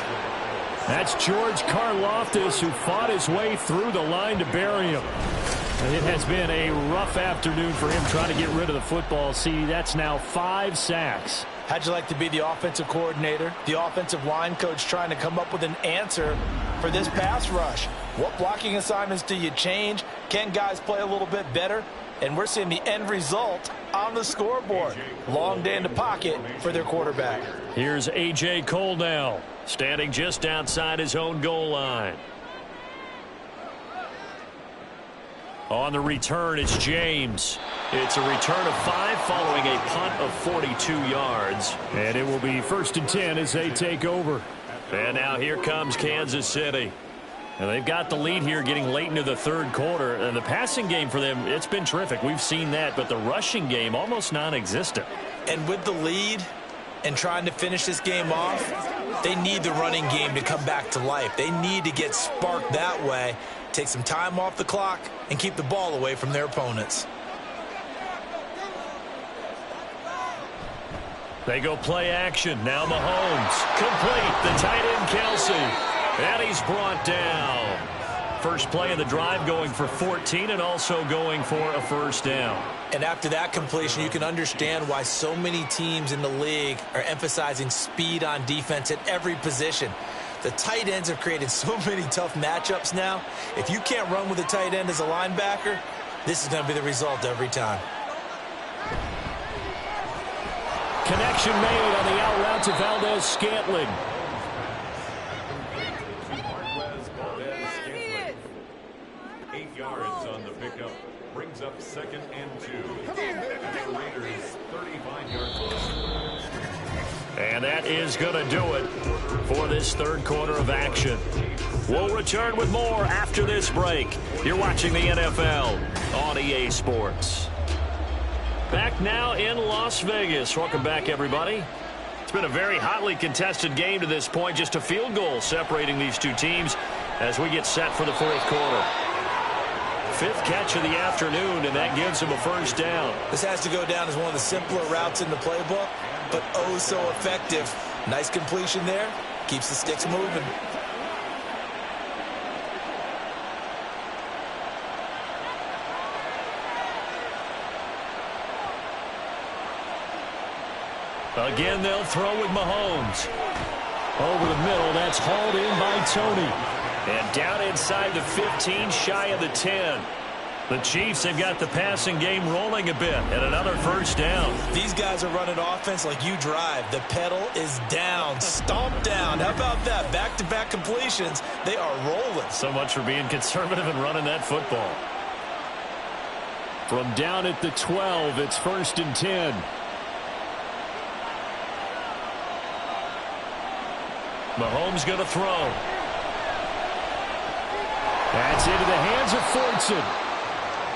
That's George Karlaftis, who fought his way through the line to bury him. And it has been a rough afternoon for him trying to get rid of the football. See, that's now 5 sacks. How'd you like to be the offensive coordinator, the offensive line coach, trying to come up with an answer for this pass rush? What blocking assignments do you change? Can guys play a little bit better? And we're seeing the end result on the scoreboard. Long day in the pocket for their quarterback. Here's A.J. Cole now, standing just outside his own goal line. On the return, it's James. It's a return of 5 following a punt of 42 yards. And it will be 1st and 10 as they take over. And now here comes Kansas City. And they've got the lead here getting late into the 3rd quarter. And the passing game for them, it's been terrific. We've seen that, but the rushing game almost non-existent. And with the lead and trying to finish this game off, they need the running game to come back to life. They need to get sparked that way, take some time off the clock, and keep the ball away from their opponents. They go play action. Now Mahomes. Complete. The tight end, Kelsey. And he's brought down. First play of the drive going for 14 and also going for a first down. And after that completion, you can understand why so many teams in the league are emphasizing speed on defense at every position. The tight ends have created so many tough matchups now. If you can't run with a tight end as a linebacker, this is going to be the result every time. Connection made on the out route to Valdez-Scantling. 2nd and 2. The Raiders 35-yard line. And that is going to do it for this third quarter of action. We'll return with more after this break. You're watching the NFL on EA Sports. Back now in Las Vegas. Welcome back, everybody. It's been a very hotly contested game to this point. Just a field goal separating these two teams as we get set for the fourth quarter. Fifth catch of the afternoon, and that gives him a first down. This has to go down as one of the simpler routes in the playbook, but oh so effective. Nice completion there. Keeps the sticks moving. Again, they'll throw with Mahomes. Over the middle, that's hauled in by Tony. And down inside the 15, shy of the 10. The Chiefs have got the passing game rolling a bit, and another first down. These guys are running offense like you drive. The pedal is down, stomped down. How about that? Back-to-back completions. They are rolling. So much for being conservative and running that football. From down at the 12, it's 1st and 10. Mahomes going to throw. That's into the hands of Fortson.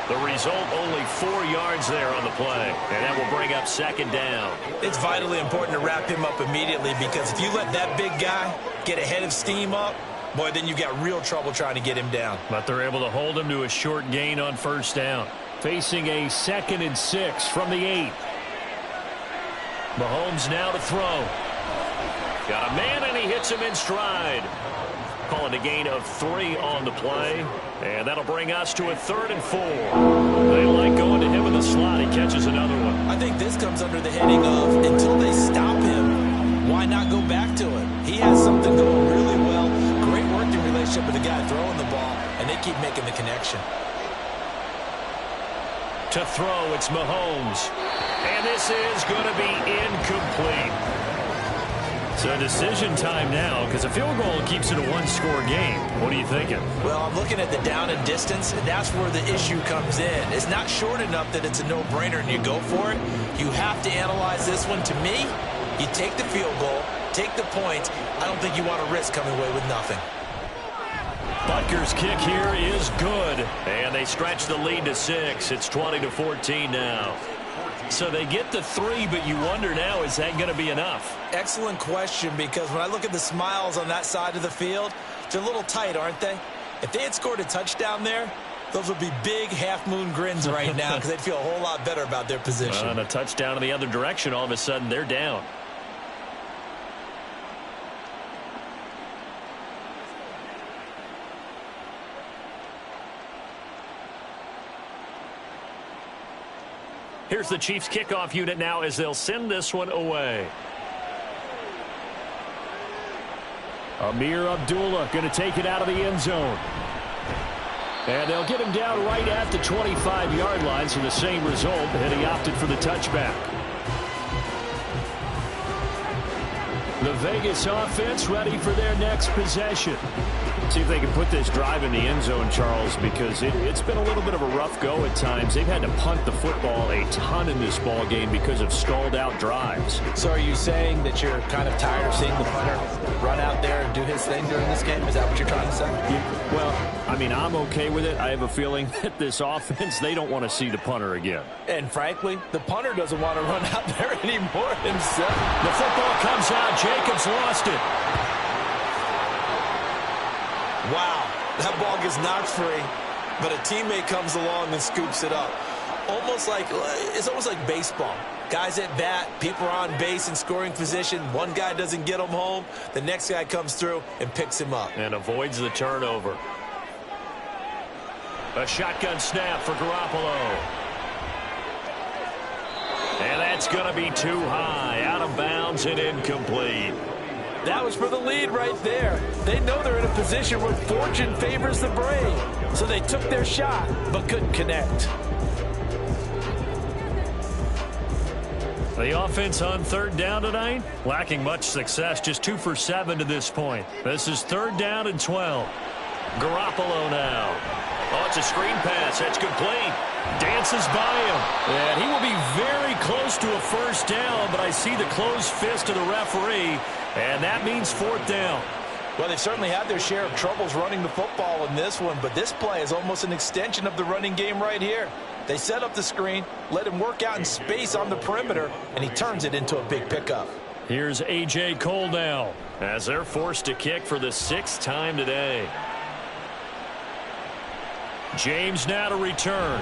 The result, only 4 yards there on the play. And that will bring up 2nd down. It's vitally important to wrap him up immediately, because if you let that big guy get a head of steam up, boy, then you've got real trouble trying to get him down. But they're able to hold him to a short gain on first down. Facing a 2nd and 6 from the 8. Mahomes now to throw. Got a man, and he hits him in stride. Calling a gain of 3 on the play. And that'll bring us to a 3rd and 4. They like going to him in the slot. He catches another one. I think this comes under the heading of, until they stop him, why not go back to him? He has something going really well. Great working relationship with the guy throwing the ball, and they keep making the connection. To throw, it's Mahomes. And this is going to be incomplete. So decision time now, because a field goal keeps it a one-score game. What are you thinking? Well, I'm looking at the down and distance, and that's where the issue comes in. It's not short enough that it's a no-brainer and you go for it. You have to analyze this one. To me, you take the field goal, take the points. I don't think you want to risk coming away with nothing. Butker's kick here is good. And they stretch the lead to 6. It's 20-14 now. So they get the 3, but you wonder now, is that going to be enough? Excellent question, because when I look at the smiles on that side of the field, they're a little tight, aren't they? If they had scored a touchdown there, those would be big half-moon grins right now, because they'd feel a whole lot better about their position. And a touchdown in the other direction, all of a sudden they're down. Here's the Chiefs kickoff unit now as they'll send this one away. Amir Abdullah going to take it out of the end zone. And they'll get him down right at the 25-yard line, so the same result, and he opted for the touchback. The Vegas offense ready for their next possession. See if they can put this drive in the end zone, Charles, because it's been a little bit of a rough go at times. They've had to punt the football a ton in this ball game because of stalled-out drives. So are you saying that you're kind of tired of seeing the punter run out there and do his thing during this game? Is that what you're trying to say? Yeah, well, I mean, I'm okay with it. I have a feeling that this offense, they don't want to see the punter again. And frankly, the punter doesn't want to run out there anymore himself. The football comes out. Jacobs lost it. Wow, that ball gets knocked free, but a teammate comes along and scoops it up. It's almost like baseball. Guys at bat, people are on base in scoring position. One guy doesn't get him home. The next guy comes through and picks him up. And avoids the turnover. A shotgun snap for Garoppolo. And that's going to be too high. Out of bounds and incomplete. That was for the lead right there. They know they're in a position where fortune favors the brave. So they took their shot, but couldn't connect. The offense on 3rd down tonight, lacking much success, just 2 for 7 to this point. This is 3rd down and 12. Garoppolo now. Oh, it's a screen pass. That's complete. Dances by him. And he will be very close to a first down, but I see the closed fist of the referee, and that means fourth down. Well, they've certainly had their share of troubles running the football in this one, but this play is almost an extension of the running game right here. They set up the screen, let him work out in space on the perimeter, and he turns it into a big pickup. Here's A.J. Cole now as they're forced to kick for the 6th time today. James now to return.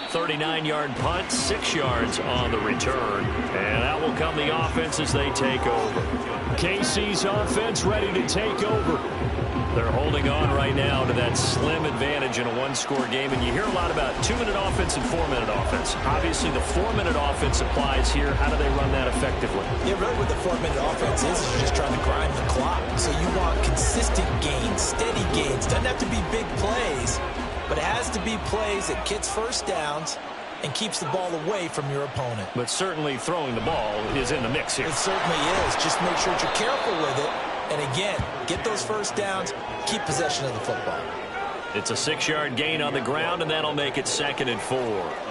39-yard punt, 6 yards on the return. And out will come the offense as they take over. KC's offense ready to take over. They're holding on right now to that slim advantage in a one-score game. And you hear a lot about 2-minute offense and 4-minute offense. Obviously, the 4-minute offense applies here. How do they run that effectively? Yeah, really what the 4-minute offense is you're just trying to grind the clock. So you want consistent gains, steady gains. Doesn't have to be big plays, but it has to be plays that gets first downs and keeps the ball away from your opponent. But certainly throwing the ball is in the mix here. It certainly is. Just make sure that you're careful with it. And again, get those first downs, keep possession of the football. It's a 6-yard gain on the ground, and that'll make it 2nd and 4.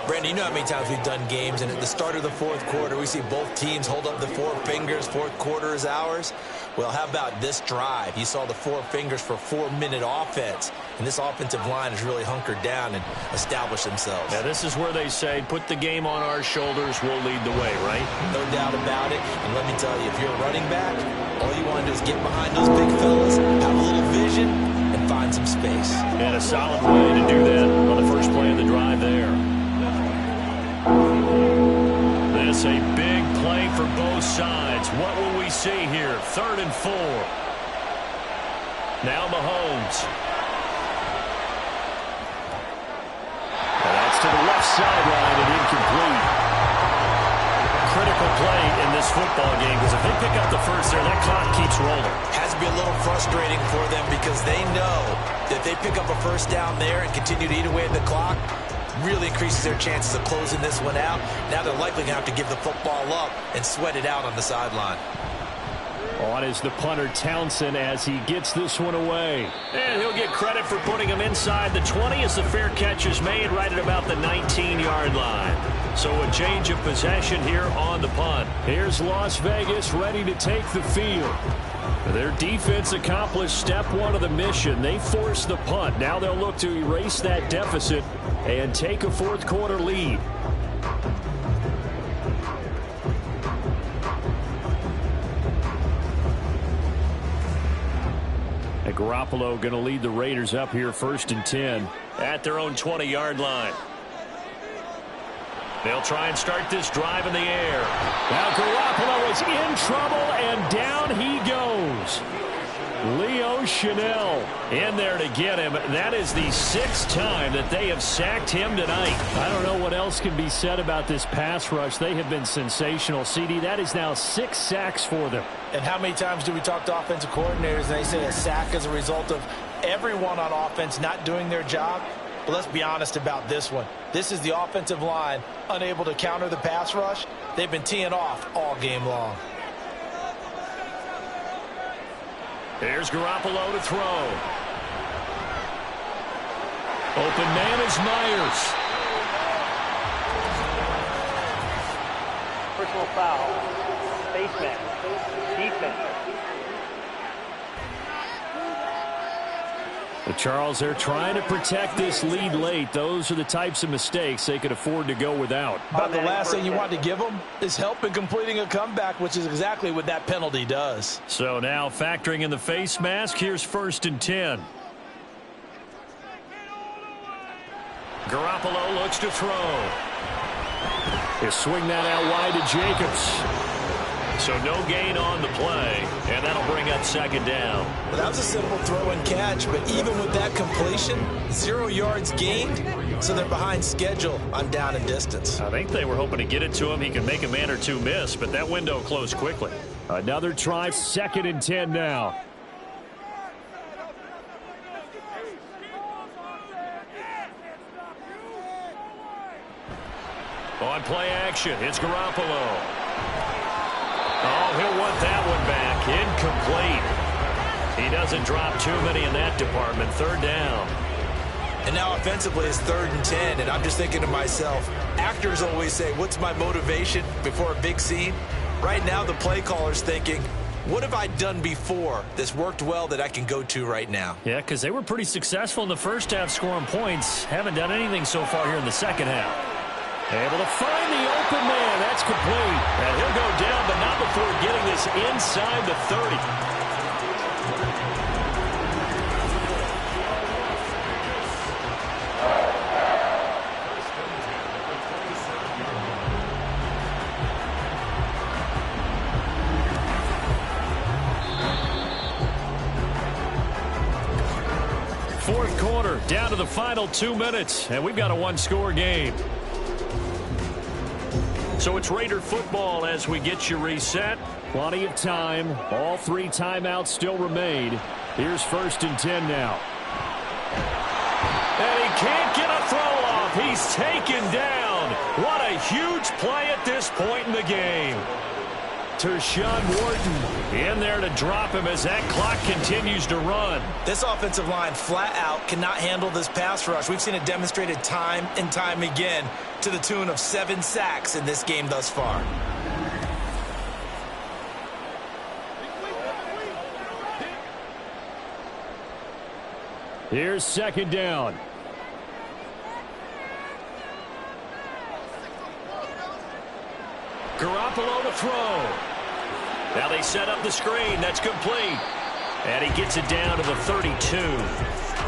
Brandon, you know how many times we've done games, and at the start of the fourth quarter, we see both teams hold up the 4 fingers, fourth quarter is ours. Well, how about this drive? You saw the 4 fingers for 4-minute offense, and this offensive line has really hunkered down and established themselves. Now, this is where they say, put the game on our shoulders, we'll lead the way, right? No doubt about it, and let me tell you, if you're a running back, all you want to do is get behind those big fellas, have a little vision, and find some space. And a solid way to do that on the first play of the drive there. This a big play for both sides. What will we see here? 3rd and 4. Now Mahomes. And that's to the left sideline and incomplete. Critical play in this football game because if they pick up the first there, that clock keeps rolling. Has to be a little frustrating for them because they know that if they pick up a first down there and continue to eat away at the clock, really increases their chances of closing this one out. Now they're likely going to have to give the football up and sweat it out on the sideline. On is the punter Townsend as he gets this one away. And he'll get credit for putting him inside the 20 as the fair catch is made right at about the 19-yard line. So a change of possession here on the punt. Here's Las Vegas ready to take the field. Their defense accomplished step 1 of the mission. They forced the punt. Now they'll look to erase that deficit and take a fourth quarter lead. And Garoppolo going to lead the Raiders up here 1st and 10. At their own 20-yard line. They'll try and start this drive in the air. Now Garoppolo is in trouble, and down he goes. Leo Chanel in there to get him. That is the 6th time that they have sacked him tonight. I don't know what else can be said about this pass rush. They have been sensational. CD, that is now 6 sacks for them. And how many times do we talk to offensive coordinators and they say a sack is a result of everyone on offense not doing their job? But let's be honest about this one. This is the offensive line unable to counter the pass rush. They've been teeing off all game long. Here's Garoppolo to throw. Open man is Myers. Personal foul. Face mask. Defense. But Charles, they're trying to protect this lead late. Those are the types of mistakes they could afford to go without. But the last thing you want to give them is help in completing a comeback, which is exactly what that penalty does. So now factoring in the face mask, here's 1st and 10. Garoppolo looks to throw. He'll swing that out wide to Jacobs. So no gain on the play, and that'll bring up 2nd down. Well, that was a simple throw and catch, but even with that completion, 0 yards gained, so they're behind schedule on down and distance. I think they were hoping to get it to him. He can make a man or two miss, but that window closed quickly. Another try, 2nd and 10 now. On play action, it's Garoppolo. Oh, he'll want that one back. Incomplete. He doesn't drop too many in that department. 3rd down. And now offensively it's 3rd and 10, and I'm just thinking to myself, actors always say, what's my motivation before a big scene? Right now the play caller's thinking, what have I done before that's worked well that I can go to right now? Yeah, because they were pretty successful in the first half scoring points. Haven't done anything so far here in the second half. Able to find the open man. That's complete. And he'll go down, but not before getting this inside the 30. Fourth quarter, down to the final 2 minutes, and we've got a one-score game. So it's Raider football as we get you reset. Plenty of time. All 3 timeouts still remain. Here's 1st and 10 now. And he can't get a throw off. He's taken down. What a huge play at this point in the game. Tershawn Wharton in there to drop him as that clock continues to run. This offensive line flat out cannot handle this pass rush. We've seen it demonstrated time and time again to the tune of 7 sacks in this game thus far. Here's 2nd down. Garoppolo to throw. Now they set up the screen. That's complete. And he gets it down to the 32.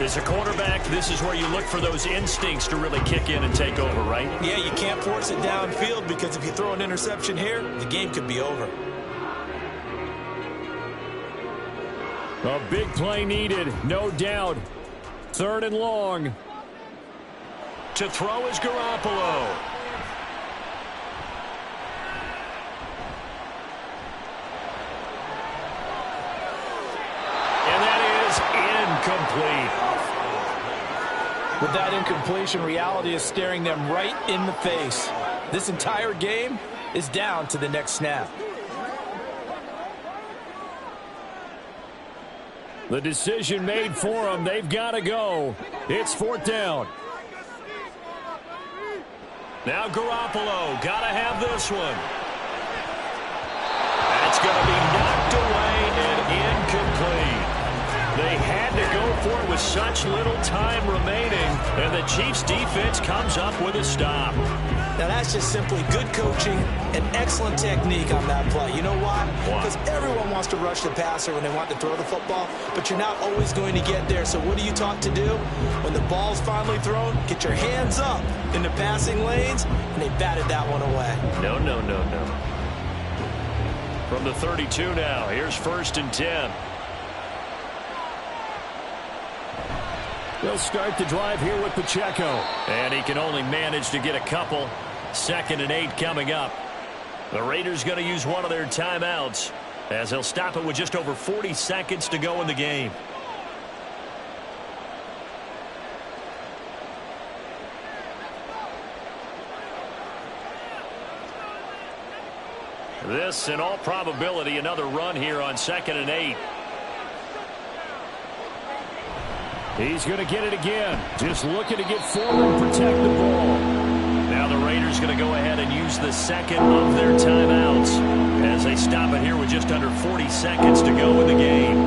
As a quarterback, this is where you look for those instincts to really kick in and take over, right? Yeah, you can't force it downfield because if you throw an interception here, the game could be over. A big play needed, no doubt. 3rd and long. To throw is Garoppolo. Incomplete. With that incompletion, reality is staring them right in the face. This entire game is down to the next snap. The decision made for them. They've got to go. It's 4th down. Now Garoppolo. Got to have this one. That's going to be knocked away and incomplete. They had to go for it with such little time remaining, and the Chiefs' defense comes up with a stop. Now, that's just simply good coaching and excellent technique on that play. You know why? Because everyone wants to rush the passer when they want to throw the football, but you're not always going to get there. So what are you taught to do? When the ball's finally thrown, get your hands up in the passing lanes, and they batted that one away. No, no, no, no. From the 32 now, here's 1st and 10. They'll start the drive here with Pacheco. And he can only manage to get a couple. 2nd and 8 coming up. The Raiders going to use one of their timeouts as they'll stop it with just over 40 seconds to go in the game. This, in all probability, another run here on 2nd and 8. He's going to get it again. Just looking to get forward and protect the ball. Now the Raiders going to go ahead and use the 2nd of their timeouts as they stop it here with just under 40 seconds to go in the game.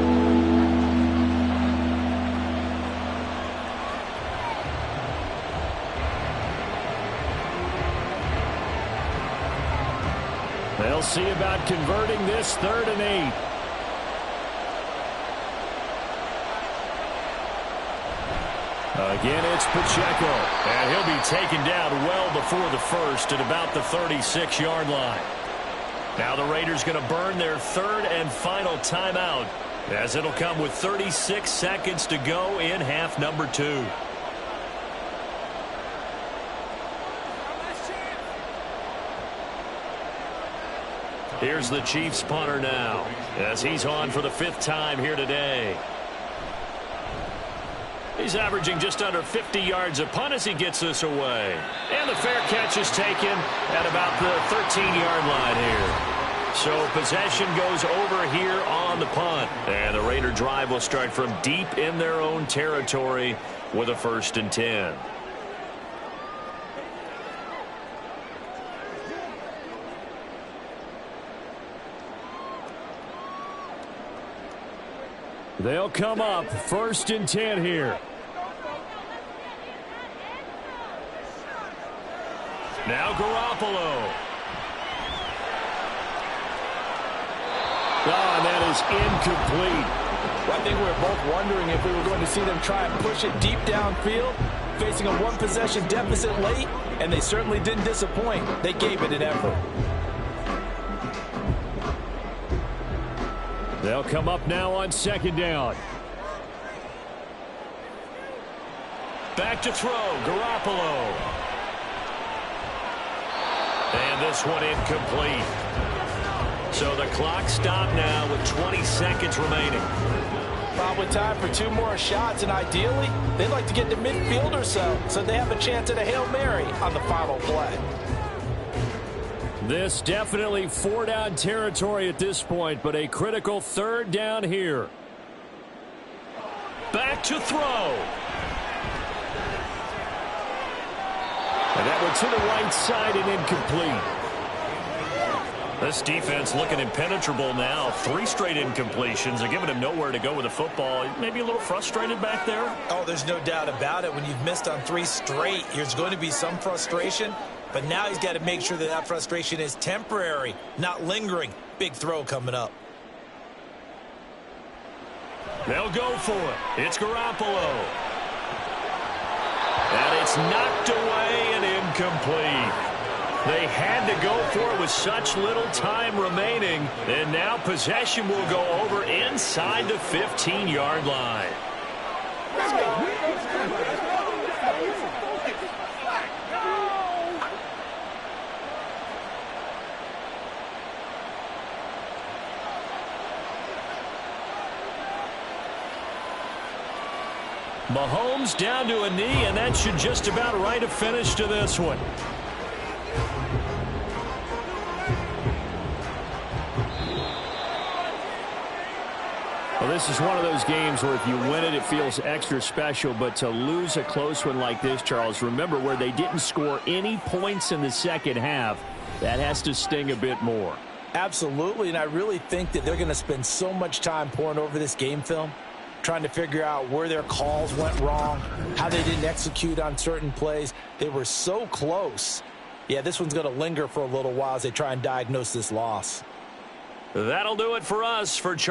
They'll see about converting this 3rd and 8. Again, it's Pacheco, and he'll be taken down well before the first at about the 36-yard line. Now the Raiders going to burn their 3rd and final timeout as it'll come with 36 seconds to go in half number 2. Here's the Chiefs punter now as he's on for the 5th time here today. He's averaging just under 50 yards a punt as he gets this away. And the fair catch is taken at about the 13-yard line here. So possession goes over here on the punt. And the Raider drive will start from deep in their own territory with a 1st and 10. They'll come up 1st and 10 here. Now Garoppolo. Oh, and that is incomplete. Well, I think we were both wondering if we were going to see them try and push it deep downfield, facing a one-possession deficit late, and they certainly didn't disappoint. They gave it an effort. They'll come up now on 2nd down. Back to throw, Garoppolo. And this one incomplete. So the clock stopped now with 20 seconds remaining. Probably time for 2 more shots, and ideally, they'd like to get to midfield or so they have a chance at a Hail Mary on the final play. This definitely 4-down territory at this point, but a critical 3rd down here. Back to throw. And that one to the right side and incomplete. This defense looking impenetrable now. 3 straight incompletions. They're giving him nowhere to go with the football. Maybe a little frustrated back there. Oh, there's no doubt about it. When you've missed on 3 straight, there's going to be some frustration. But now he's got to make sure that frustration is temporary, not lingering. Big throw coming up. They'll go for it. It's Garoppolo. And it's knocked away and incomplete. They had to go for it with such little time remaining. And now possession will go over inside the 15-yard line. Mahomes down to a knee, and that should just about write a finish to this one. Well, this is one of those games where if you win it, it feels extra special. But to lose a close one like this, Charles, remember where they didn't score any points in the 2nd half, that has to sting a bit more. Absolutely, and I really think that they're going to spend so much time pouring over this game film, trying to figure out where their calls went wrong, how they didn't execute on certain plays. They were so close. Yeah, this one's going to linger for a little while as they try and diagnose this loss. That'll do it for us. For Charles.